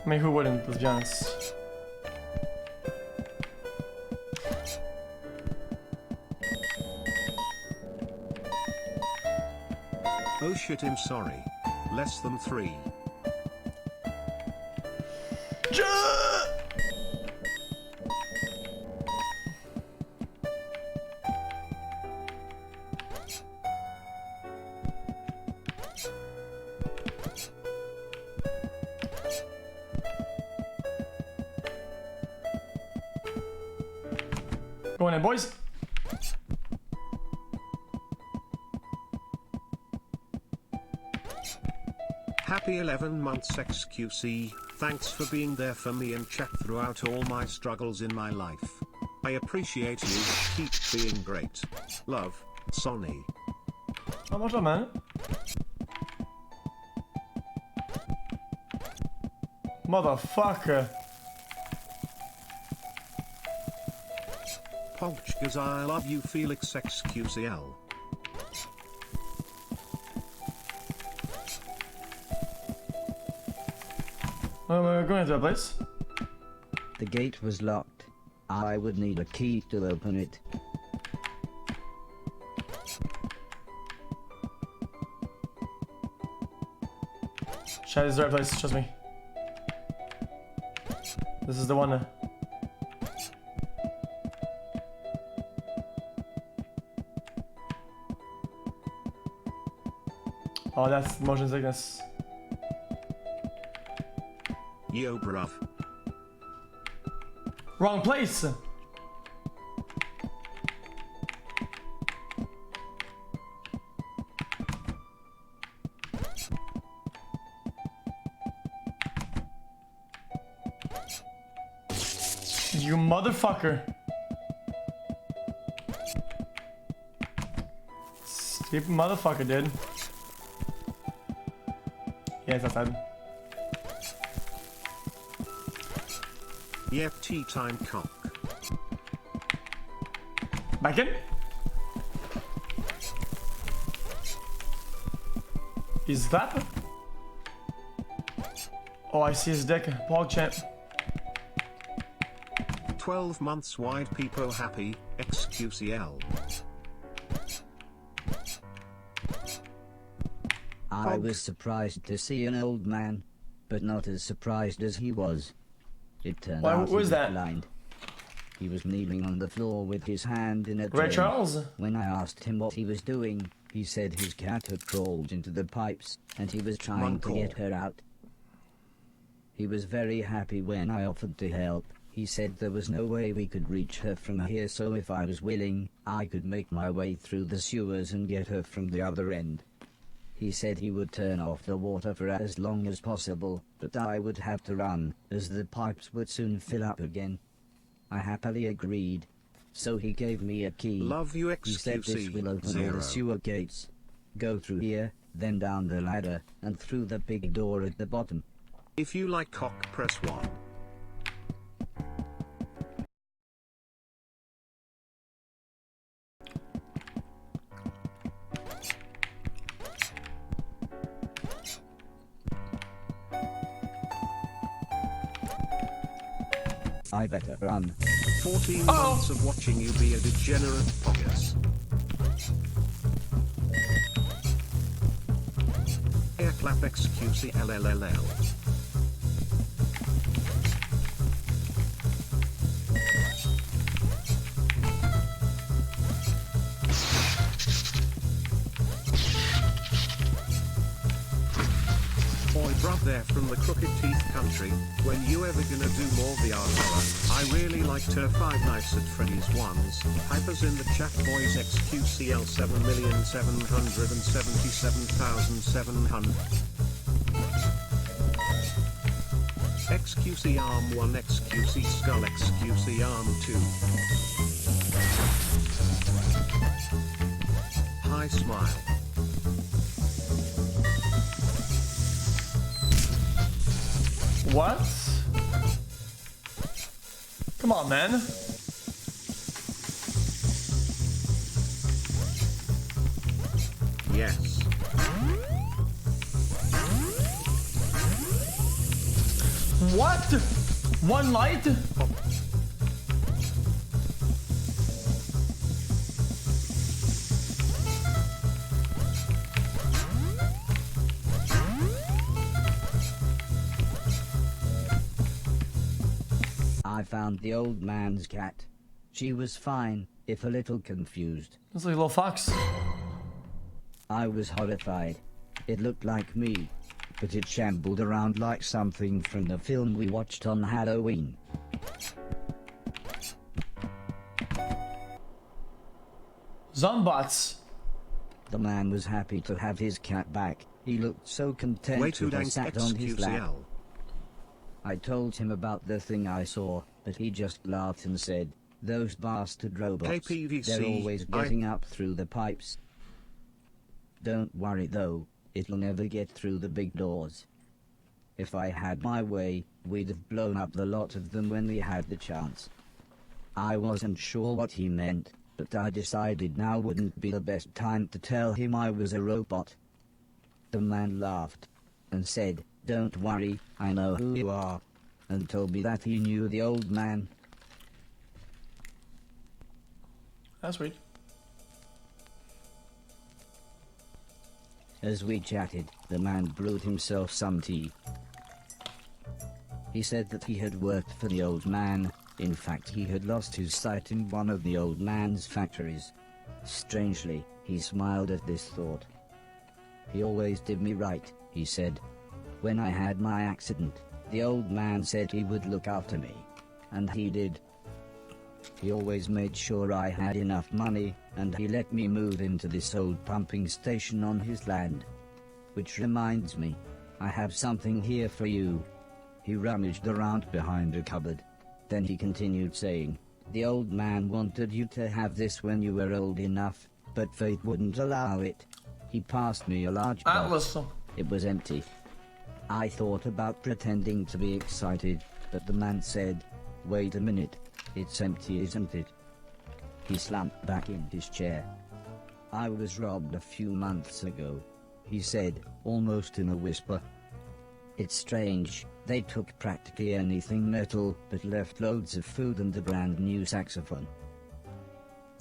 I mean, who wouldn't, let's be honest. Oh shit, I'm sorry. Less than 3. Go on in, boys. Happy 11 months xQc, thanks for being there for me and chat throughout all my struggles in my life. I appreciate you, keep being great. Love, Sonny. Oh, bonjour, man. Motherfucker. Pogchkas, I love you, Felix xQcL. We're going into a place. The gate was locked. I would need a key to open it. Shit, this is the right place, trust me. This is the one. Oh, that's motion sickness. Yo, bruv. Wrong place! You motherfucker. Stupid motherfucker, dude. Yes, that's outside. Yep, tea time cock. Back in? He's clapping? Oh, I see his dick. Pog champ. 12 months wide people happy, xQcL. I was surprised to see an old man, but not as surprised as he was. It turned out he was blind. He was kneeling on the floor with his hand in a Ray drain. Charles? When I asked him what he was doing, he said his cat had crawled into the pipes, and he was trying to get her out. He was very happy when I offered to help. He said there was no way we could reach her from here, so if I was willing, I could make my way through the sewers and get her from the other end. He said he would turn off the water for as long as possible, but I would have to run, as the pipes would soon fill up again. I happily agreed. So he gave me a key. Love you, xQc. He said this will open all the sewer gates. Go through here, then down the ladder, and through the big door at the bottom. If you like cock, press 1. I better run. 14 months of watching you be a degenerate poggers. Air clap xQcLLL. Oi bruv there from the Crooked Teeth country, when you ever gonna do more VR horror? I really liked her Five Nights at Freddy's ones. Hypers in the chat boys xQcL 7,777,700. xQc Arm 1 xQc Skull xQc Arm 2. Hi smile. What? Come on, man. Yes. What? One light? I found the old man's cat. She was fine, if a little confused. Looks like a little fox. I was horrified. It looked like me, but it shambled around like something from the film we watched on Halloween. Zombots. The man was happy to have his cat back. He looked so content Way too that I dank sat on his lap. xQcL. I told him about the thing I saw, but he just laughed and said, "Those bastard robots, KPVC, they're always getting up through the pipes. Don't worry though, it'll never get through the big doors. If I had my way, we'd have blown up the lot of them when we had the chance." I wasn't sure what he meant, but I decided now wouldn't be the best time to tell him I was a robot. The man laughed and said, "Don't worry, I know who you are," and told me that he knew the old man. That's sweet. As we chatted, the man brewed himself some tea. He said that he had worked for the old man. In fact, he had lost his sight in one of the old man's factories. Strangely, he smiled at this thought. "He always did me right," he said. "When I had my accident, the old man said he would look after me. And he did. He always made sure I had enough money, and he let me move into this old pumping station on his land. Which reminds me, I have something here for you." He rummaged around behind a cupboard. Then he continued saying, "The old man wanted you to have this when you were old enough, but fate wouldn't allow it." He passed me a large box. Atlas. It was empty. I thought about pretending to be excited, but the man said, "Wait a minute, it's empty, isn't it?" He slumped back in his chair. "I was robbed a few months ago," he said, almost in a whisper. "It's strange, they took practically anything metal, but left loads of food and a brand new saxophone."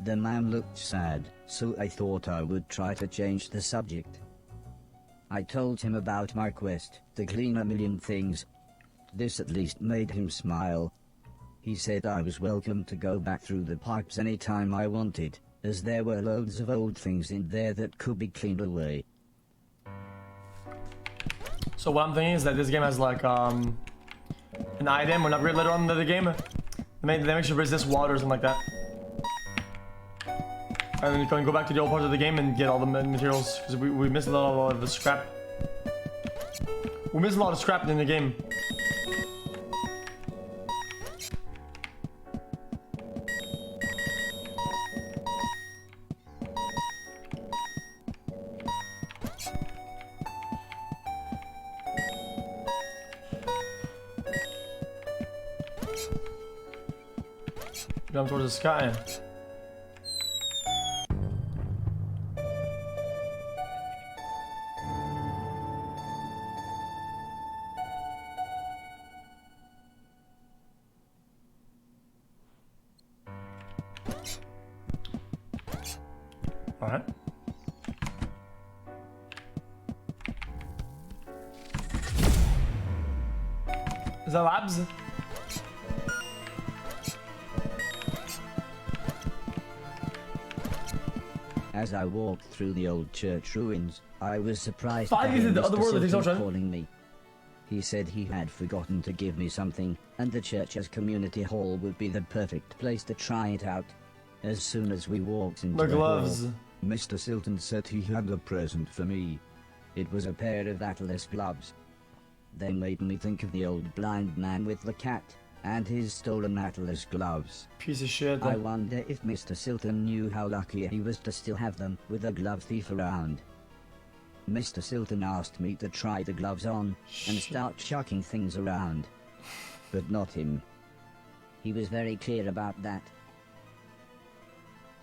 The man looked sad, so I thought I would try to change the subject. I told him about my quest to clean a million things. This at least made him smile. He said I was welcome to go back through the pipes anytime I wanted, as there were loads of old things in there that could be cleaned away. So what I'm thinking is that this game has like an item or an upgrade later on in the game. They make you resist water or something like that. And then you can go back to the old parts of the game and get all the materials, because we missed a lot of the scrap. We missed a lot of scrap in the game. Jump towards the sky. Alright. Is that labs? As I walked through the old church ruins, I was surprised Five to is hear the other Mr. word that he's Silton not trying- calling me. He said he had forgotten to give me something, and the church's community hall would be the perfect place to try it out. As soon as we walked into My the gloves. hall, Mr. Silton said he had a present for me. It was a pair of Atlas gloves. They made me think of the old blind man with the cat, and his stolen Atlas gloves. Piece of shit. I wonder if Mr. Silton knew how lucky he was to still have them with a glove thief around. Mr. Silton asked me to try the gloves on and start chucking things around. But not him. He was very clear about that.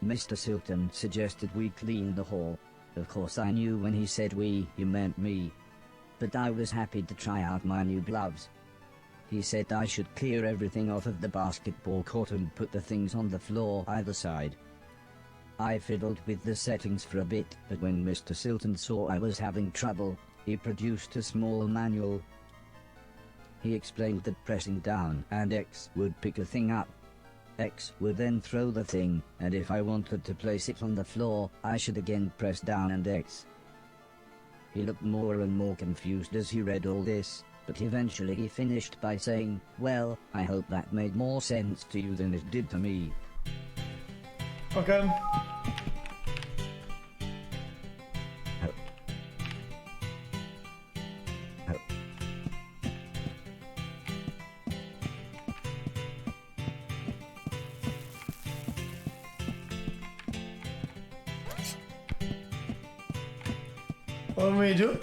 Mr. Silton suggested we clean the hall. Of course I knew when he said we, he meant me. But I was happy to try out my new gloves. He said I should clear everything off of the basketball court and put the things on the floor either side. I fiddled with the settings for a bit, but when Mr. Silton saw I was having trouble, he produced a small manual. He explained that pressing down and X would pick a thing up. X would then throw the thing, and if I wanted to place it on the floor, I should again press down and X. He looked more and more confused as he read all this, but eventually he finished by saying, "Well, I hope that made more sense to you than it did to me." Okay. What made you?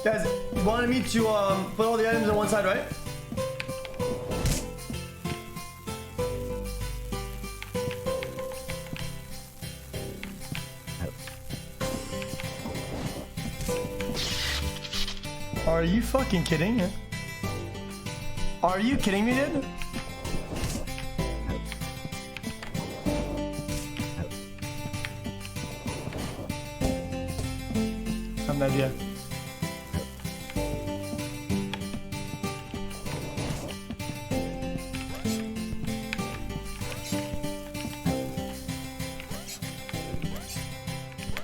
Guys, you wanted me to put all the items on one side, right? Are you fucking kidding? Are you kidding me, dude? I have no idea.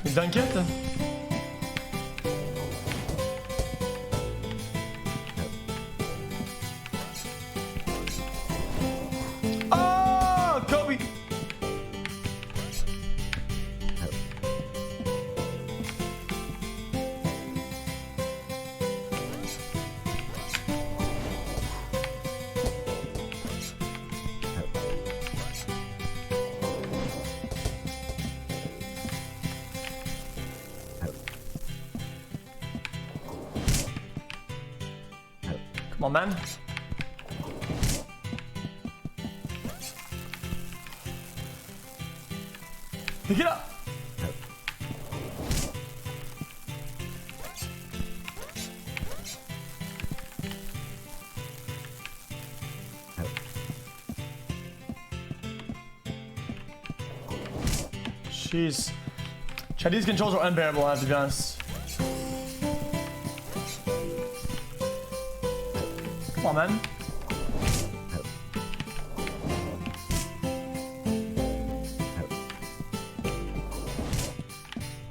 You done yet? Oh, Kobe! Come on, man. Pick it up. Jeez. Chad, these controls are unbearable, I have to be honest. Come on, man.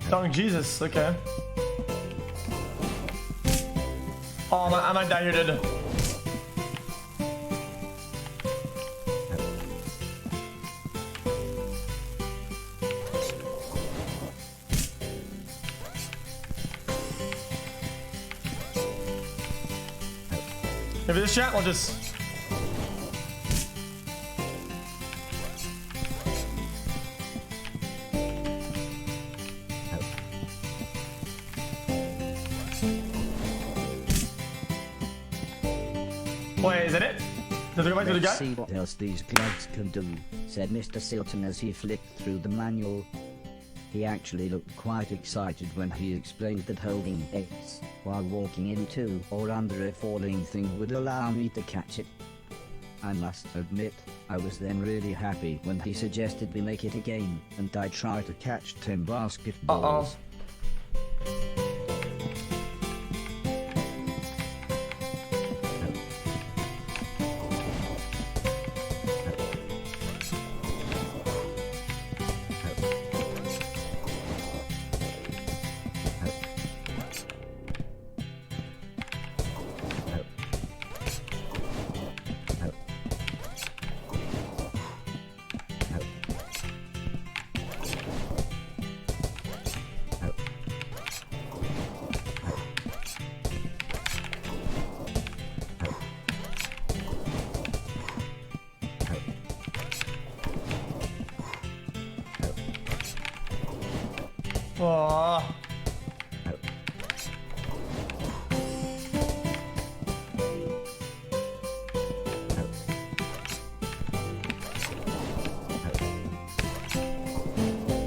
Dong Jesus, okay. Oh, I might die here, dude. Maybe this chat will just... Wait, is that it? Does it go back to the guy? Let's see what else these gloves can do, said Mr. Silton as he flicked through the manual. He actually looked quite excited when he explained that holding X while walking into or under a falling thing would allow me to catch it. I must admit, I was then really happy when he suggested we make it a game, and I tried to catch 10 basketballs. Aww.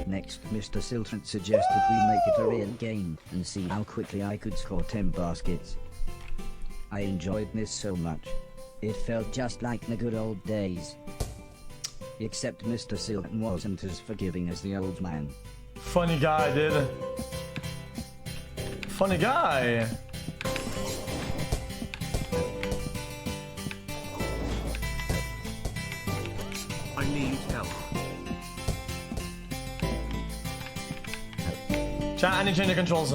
Next, Mr. Silton suggested we make it a real game and see how quickly I could score 10 baskets. I enjoyed this so much. It felt just like the good old days. Except Mr. Silton wasn't as forgiving as the old man. Funny guy, dude. Funny guy. I need help. Chat, I need to change the controls.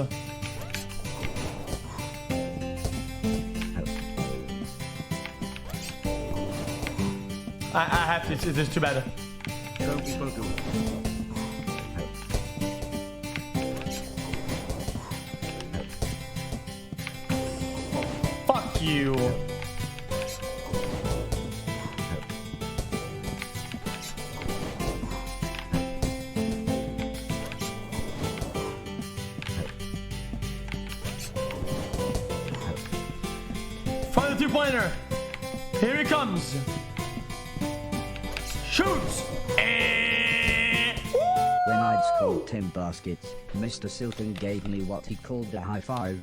I have to. It's just too bad. Fuck you. Find the 2-pointer. Here he comes. Shoots. When I'd scored 10 baskets, Mr. Silton gave me what he called a high five.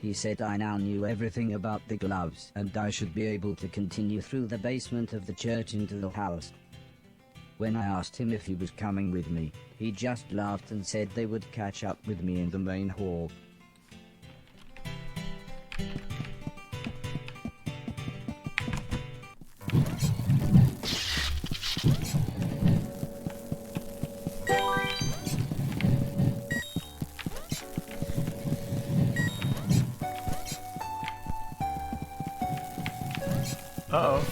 He said I now knew everything about the gloves and I should be able to continue through the basement of the church into the house. When I asked him if he was coming with me, he just laughed and said they would catch up with me in the main hall. Uh-oh.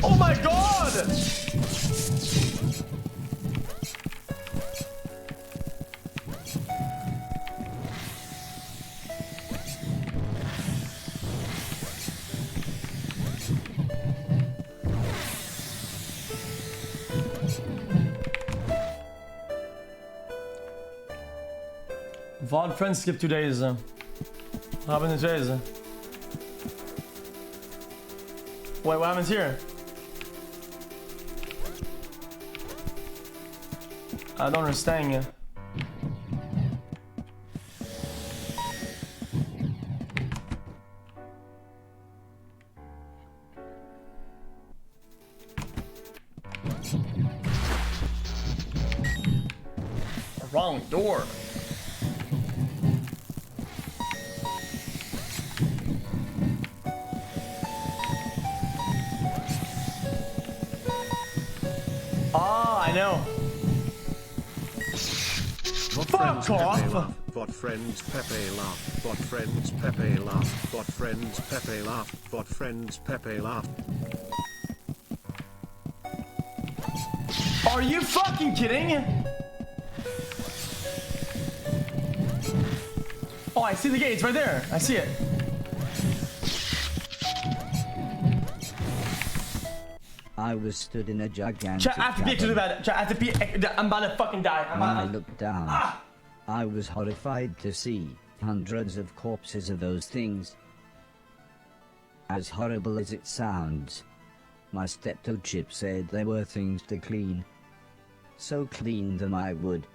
Oh my god! VOD friends skip 2 days. What happened to days? Wait, what happens here? I don't understand. Wrong door. Ah, I know. Fuck off! Bot friends Pepe laugh. Bot friends Pepe laugh. Bot friends Pepe laugh. Bot friends Pepe laugh. Are you fucking kidding? Oh, I see the gate. It's right there. I see it. I was stood in a gigantic Chat, I have to pee cabin. about it. Chat, I have to pee. I'm about to fucking die. I'm When I about to... looked down, I was horrified to see hundreds of corpses of those things. As horrible as it sounds, my steptoe-chip said there were things to clean. So clean them I would.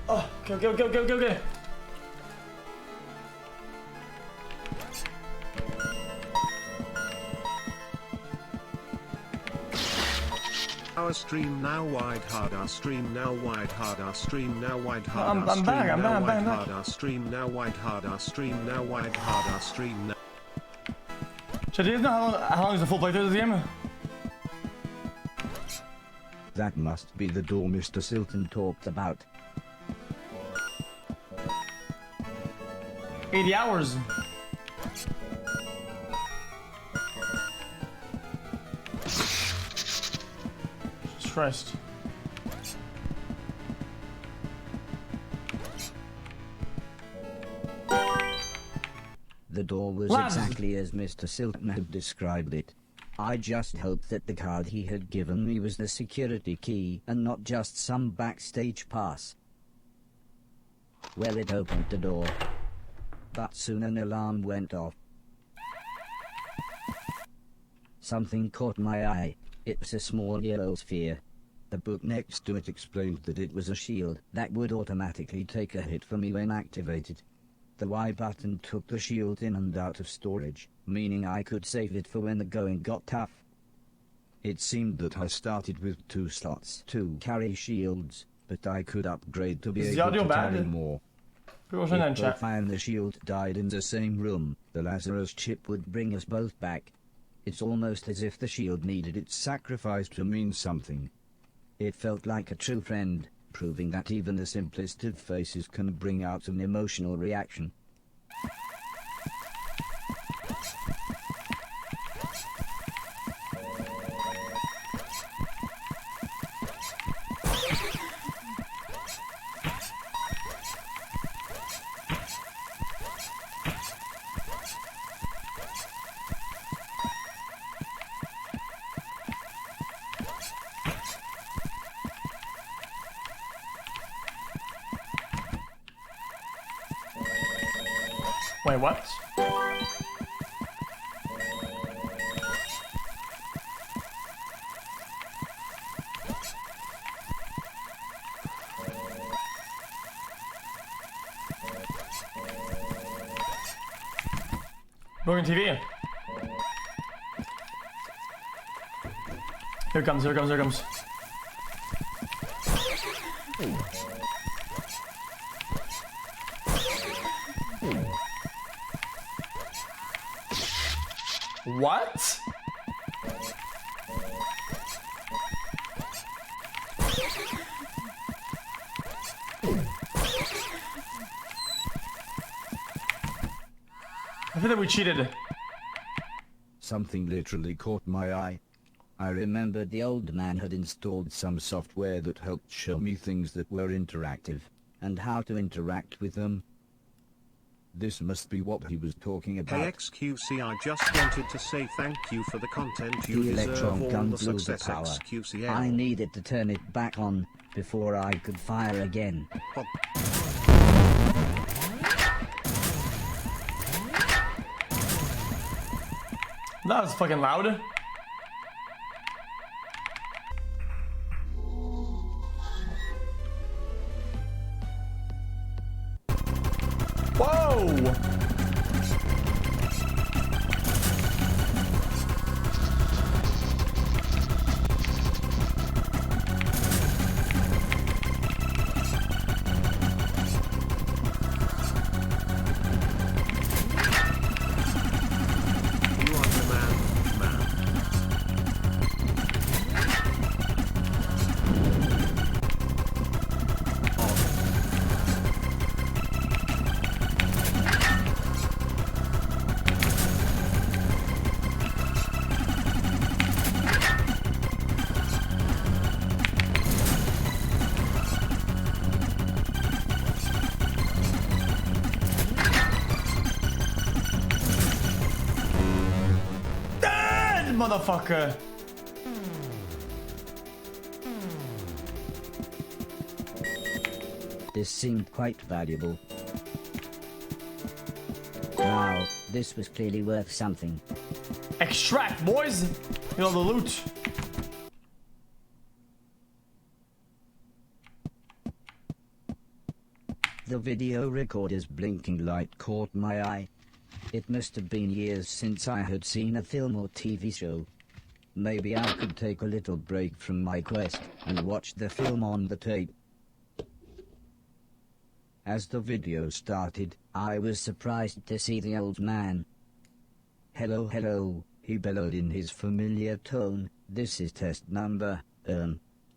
Oh, go. Our stream now wide hard. Our stream now wide hard. Our stream now wide hard. I'm back. I'm back. Our stream now wide hard. Our stream now wide hard. Our stream now. Chat, do you know how long is the full playthrough of this game? That must be the door Mr. Silton talked about. 80 hours. Jesus Christ. The door was Lads. exactly as Mr. Silton had described it. I just hoped that the card he had given me was the security key and not just some backstage pass. Well, it opened the door, but soon an alarm went off. Something caught my eye. It was a small yellow sphere. The book next to it explained that it was a shield that would automatically take a hit for me when activated. The Y button took the shield in and out of storage, meaning I could save it for when the going got tough. It seemed that I started with 2 slots to carry shields, but I could upgrade to be Is the able audio to bad? carry more. People should If chat. both I and the shield died in the same room, the Lazarus chip would bring us both back. It's almost as if the shield needed its sacrifice to mean something. It felt like a true friend, proving that even the simplest of faces can bring out an emotional reaction. Wait, what? Broken TV. Here it comes, here it comes, here it comes. What? I feel that we cheated. Something literally caught my eye. I remembered the old man had installed some software that helped show me things that were interactive, and how to interact with them. This must be what he was talking about. Hey xQc, I just wanted to say thank you for the content. You The deserve electron all gun the blew the success power. xQcL. I needed to turn it back on before I could fire again. Pop. That was fucking loud. Whoa! You are the man. Dead, motherfucker! This seemed quite valuable. Now, this was clearly worth something. Extract, boys! You know the loot. The video recorder's blinking light caught my eye. It must have been years since I had seen a film or TV show. Maybe I could take a little break from my quest and watch the film on the tape. As the video started, I was surprised to see the old man. "Hello, hello," he bellowed in his familiar tone. "This is test number,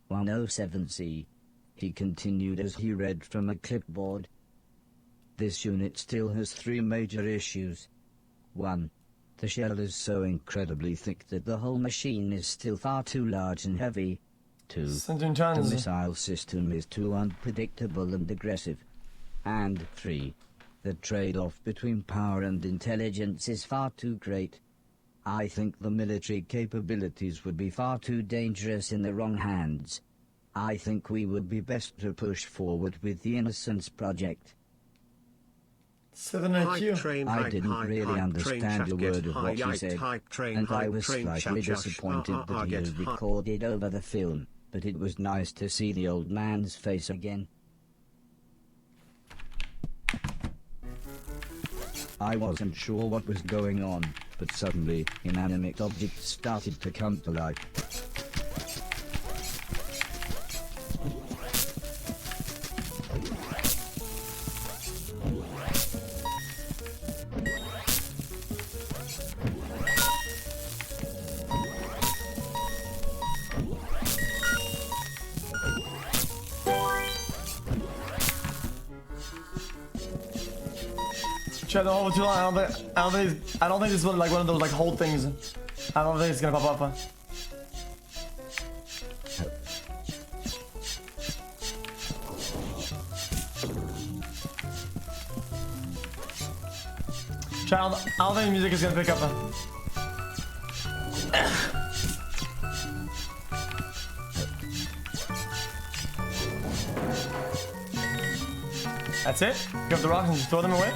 107C. He continued as he read from a clipboard. This unit still has 3 major issues. 1. The shell is so incredibly thick that the whole machine is still far too large and heavy. 2. The missile system is too unpredictable and aggressive. And 3. The trade-off between power and intelligence is far too great. I think the military capabilities would be far too dangerous in the wrong hands. I think we would be best to push forward with the Innocence Project. 7 IQ. I didn't really understand a word of what you said, and I was slightly disappointed that you recorded over the film, but it was nice to see the old man's face again. I wasn't sure what was going on, but suddenly, inanimate objects started to come to life. Try the whole too long. I don't think this is like one of those like hold things. I don't think it's gonna pop up. Child, I don't think the music is gonna pick up. That's it? Pick up the rocks and just throw them away?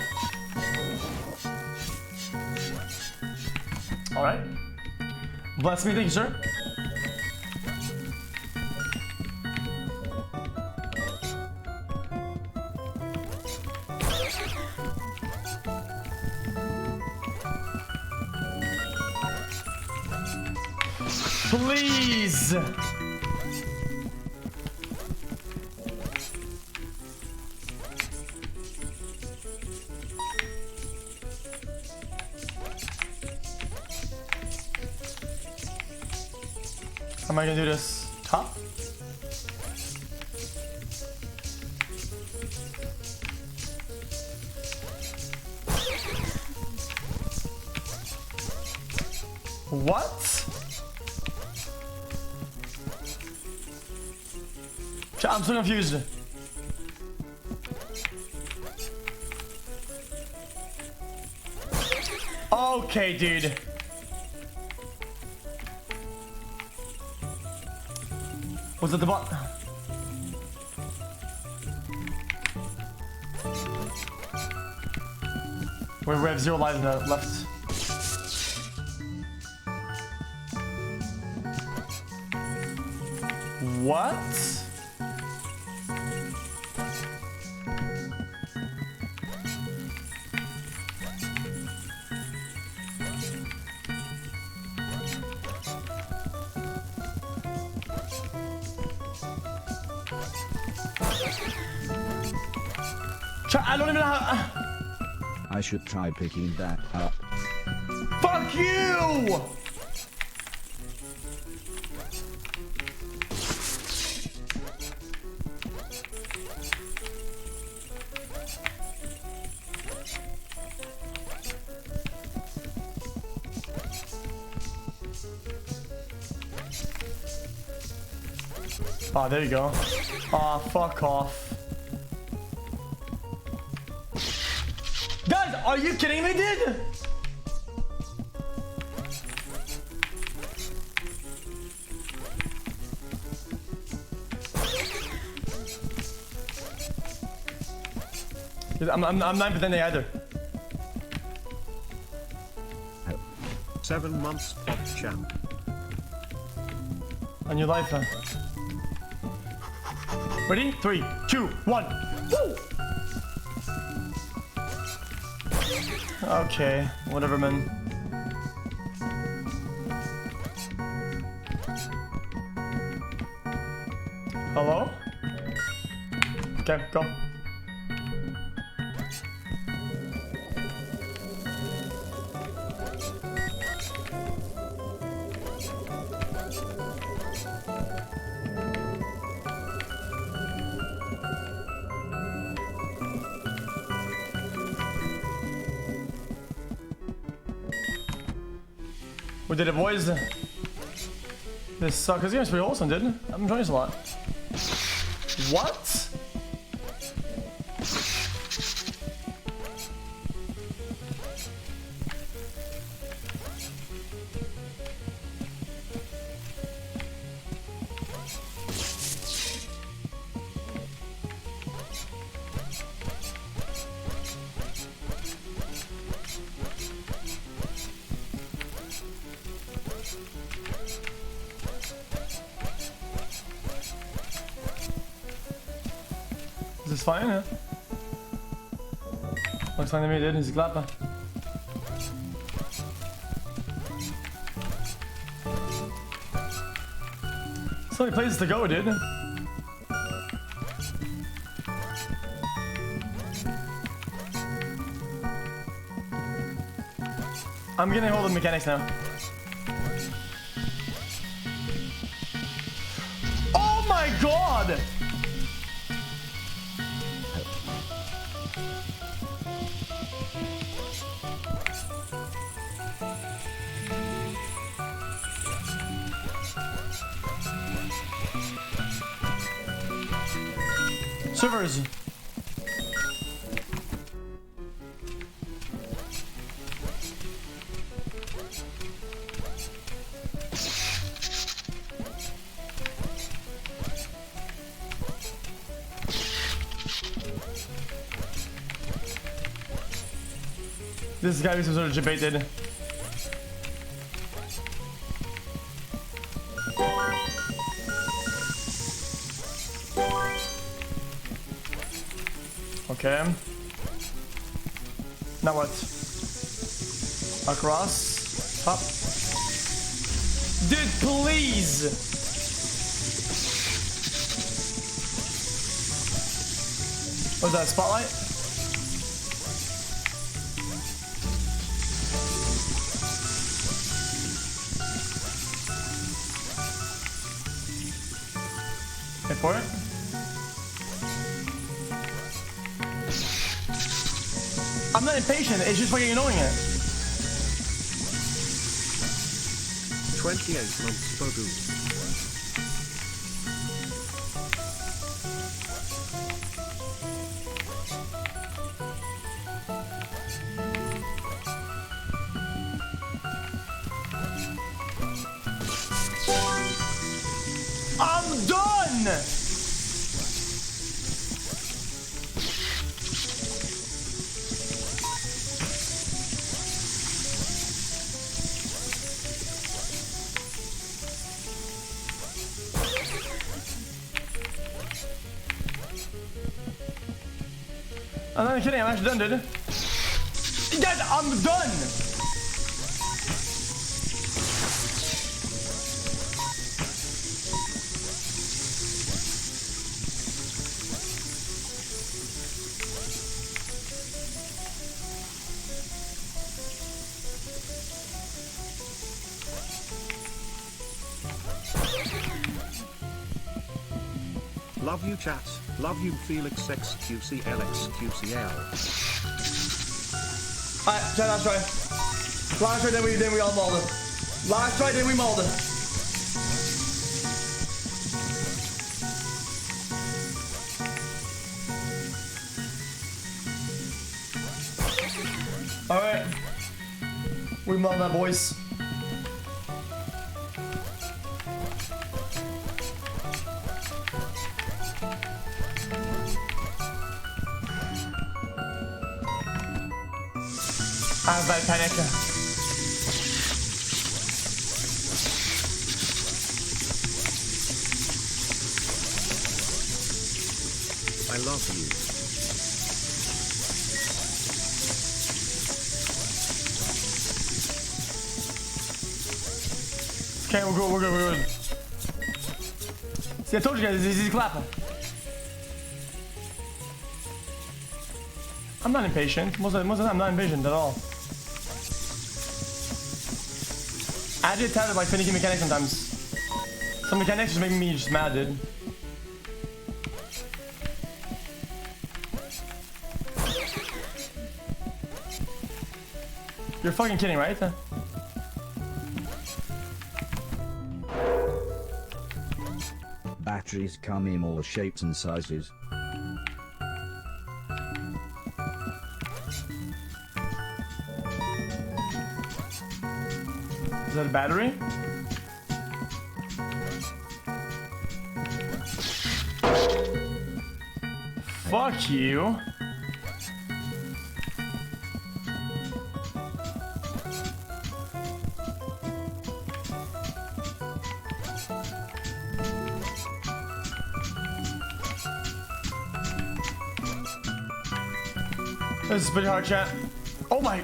Alright. Bless me, thank you, sir. Please! How am I gonna do this? Top? What? I'm so confused. Okay, dude. Was it the bot? We have 0 lives left. What? I don't even know how. I should try picking that up. Fuck you! Oh, there you go. Oh, fuck off. Guys, are you kidding me, dude? I'm not pretending either. 7 months pop champ. On your life, huh? Ready? 3, 2, 1. Woo! Okay, whatever, man. Hello? Okay, go. We did it, boys. This sucks. This game's pretty awesome, dude. I'm enjoying this a lot. What? Is this fine, huh? Looks fine to me, dude. He's glad. So many places to go, dude. I'm getting hold of the mechanics now. Oh my god! Servers. This has gotta be some sort of debated. Okay. Now what? Across? Up? Dude, please! What's that, spotlight? Wait for it. I'm not impatient, it's just fucking annoying it. 28 months Bodu. I'm done! I'm not kidding, I'm actually done, dude. Guys, I'm done! Love you chat, love you Felix xQcL xQcL. Alright, try last try. Last try, then we all mauled it. Last try, then we mauled it. Alright. We mauled that, boys. I have bad panic. I love you. Okay, we're good. See, I told you guys, it's easy clapping. I'm not impatient. Most of the time, I'm not impatient at all. I get tired of like finicky mechanics sometimes. Some mechanics just make me just mad, dude. You're fucking kidding, right? batteries come in all shapes and sizes. Is that a battery? Fuck you. This is pretty hard, chat. Oh my.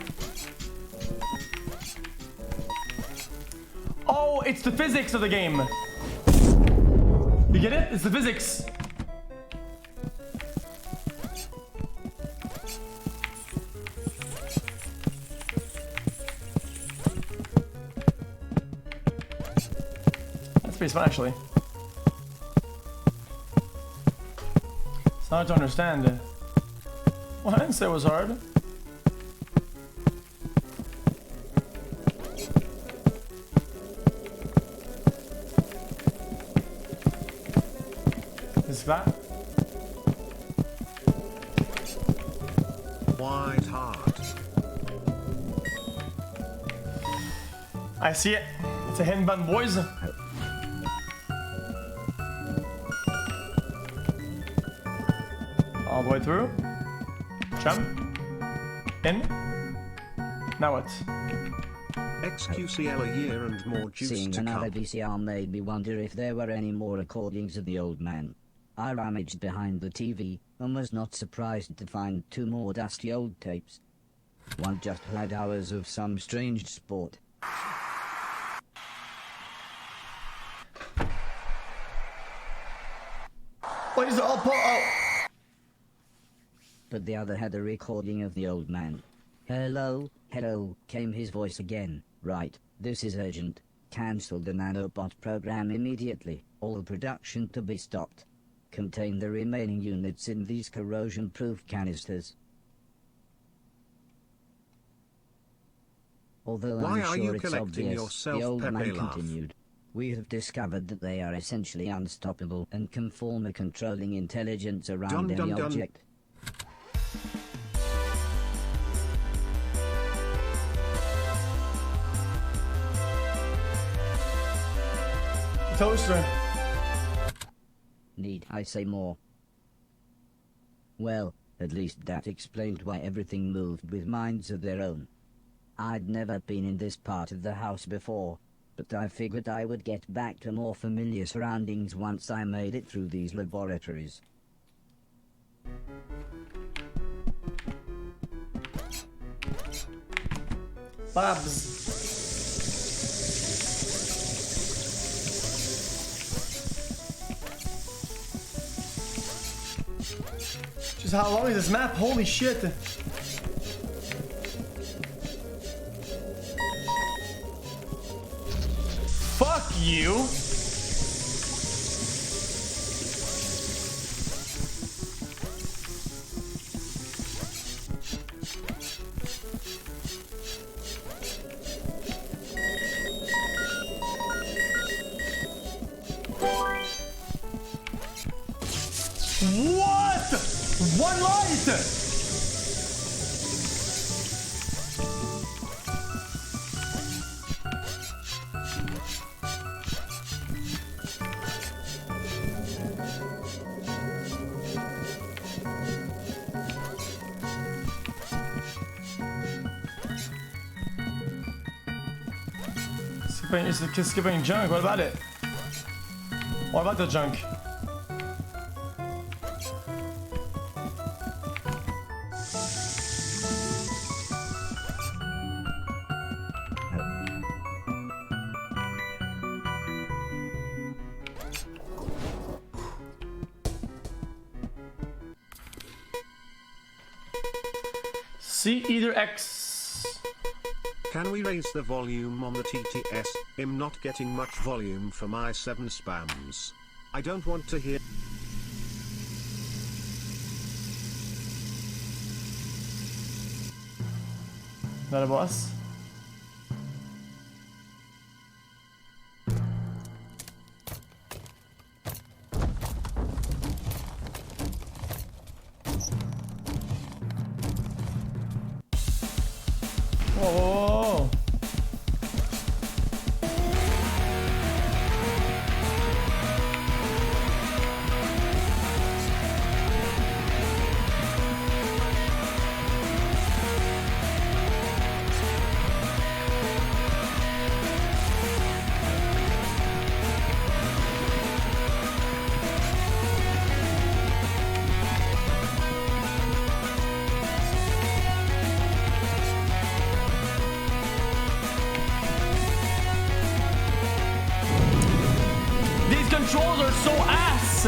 Oh, it's the physics of the game. You get it? It's the physics. That's pretty fun, actually. It's hard to understand. Well, I didn't say it was hard. Is that? White heart. I see it. It's a hidden button, boys. All the way through. Jump. In. Now what? xQcL a year and more juice Seeing to another come. VCR made me wonder if there were any more recordings of the old man. I rummaged behind the TV and was not surprised to find 2 more dusty old tapes. One just had hours of some strange sport. What is it all But the other had a recording of the old man. Hello, hello, came his voice again. Right, this is urgent. Cancel the nanobot program immediately. All production to be stopped. Contain the remaining units in these corrosion-proof canisters. Although Why I'm are sure you it's collecting obvious, yourself, the old Pepe man laugh? continued. We have discovered that they are essentially unstoppable and can form a controlling intelligence around any object. Toaster. Need I say more? Well, at least that explained why everything moved with minds of their own. I'd never been in this part of the house before, but I figured I would get back to more familiar surroundings once I made it through these laboratories. Labs. Just how long is this map? Holy shit. Fuck you. What? One light! Skipping junk, what about it? What about the junk? C either X. Can we raise the volume on the TTS? I'm not getting much volume for my 7 spams. I don't want to hear. Not a boss. Whoa. Controls are so ass.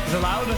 Is it loud?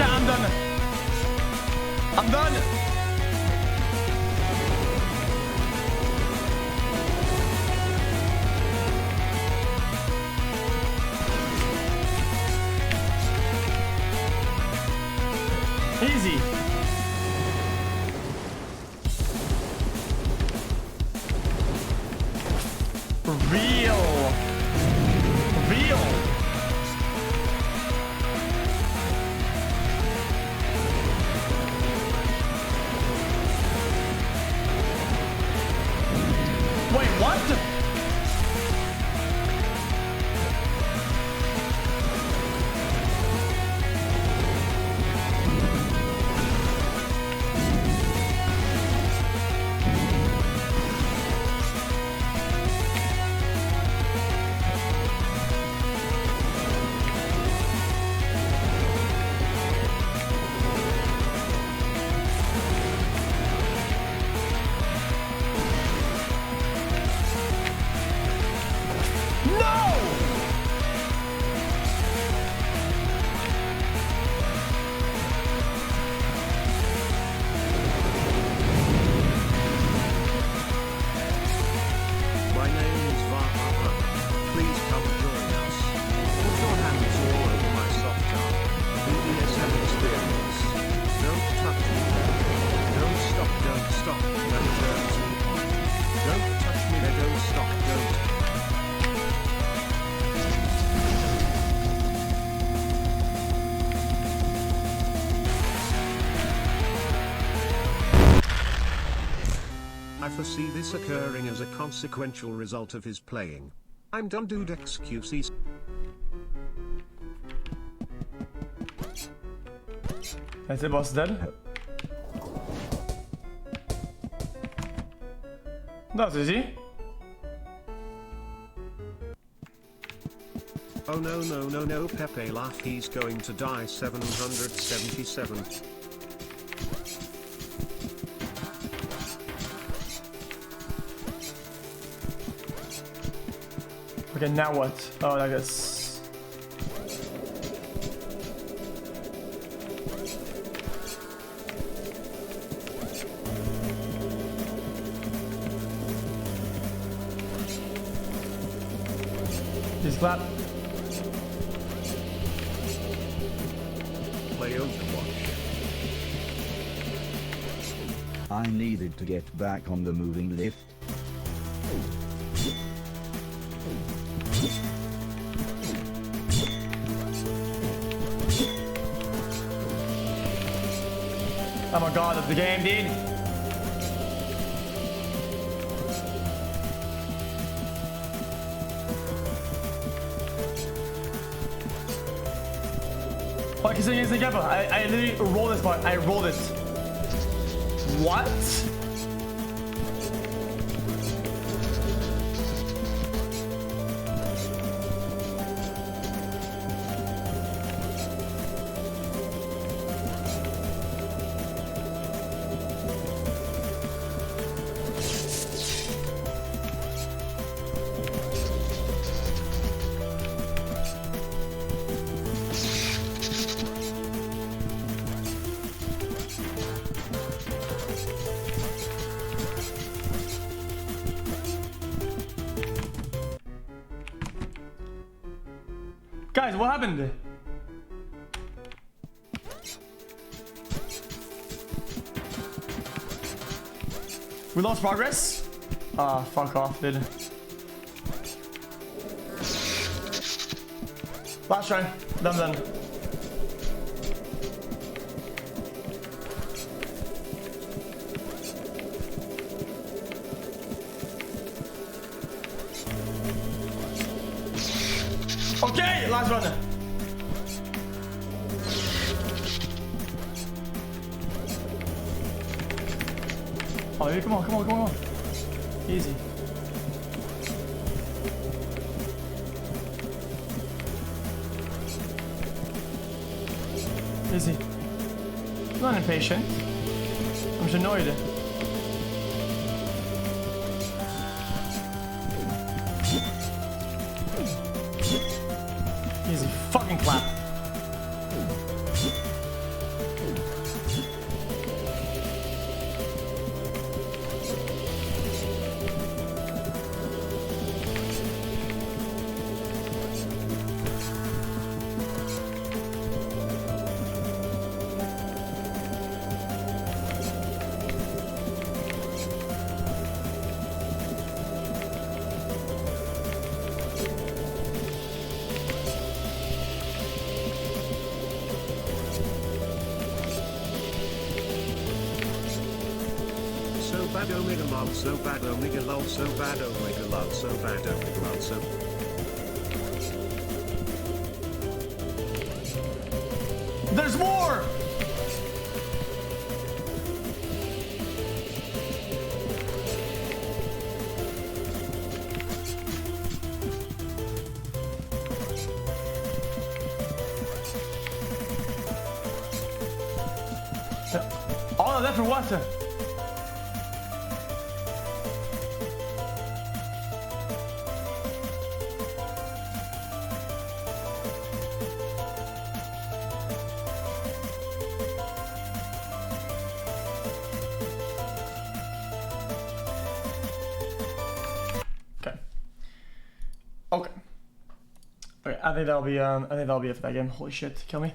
I'm done. I'm done. Easy. Real. Wait, what? I foresee this occurring as a consequential result of his playing. I'm done, dude. xQc. That's it, boss dead. That's easy. Oh no, Pepe laugh, he's going to die. 777. Okay, now what? Oh, like this. Just clap. Play Overwatch. I needed to get back on the moving lift. Oh my god, that's the game, dude. Fuck, he's against the gapper. I literally rolled this part. I rolled it. What? Guys, what happened? We lost progress? Ah, fuck off, dude. Last try. Done. Okay, last run. Oh, come on. Easy. Easy. I'm not impatient. I'm just annoyed. Easy fucking clap. So bad omega lol, so bad omega lol, so bad omega lol, so bad omega lol, so. There's more! All of that for what? Okay. Okay, I think that'll be it for that game. Holy shit, kill me.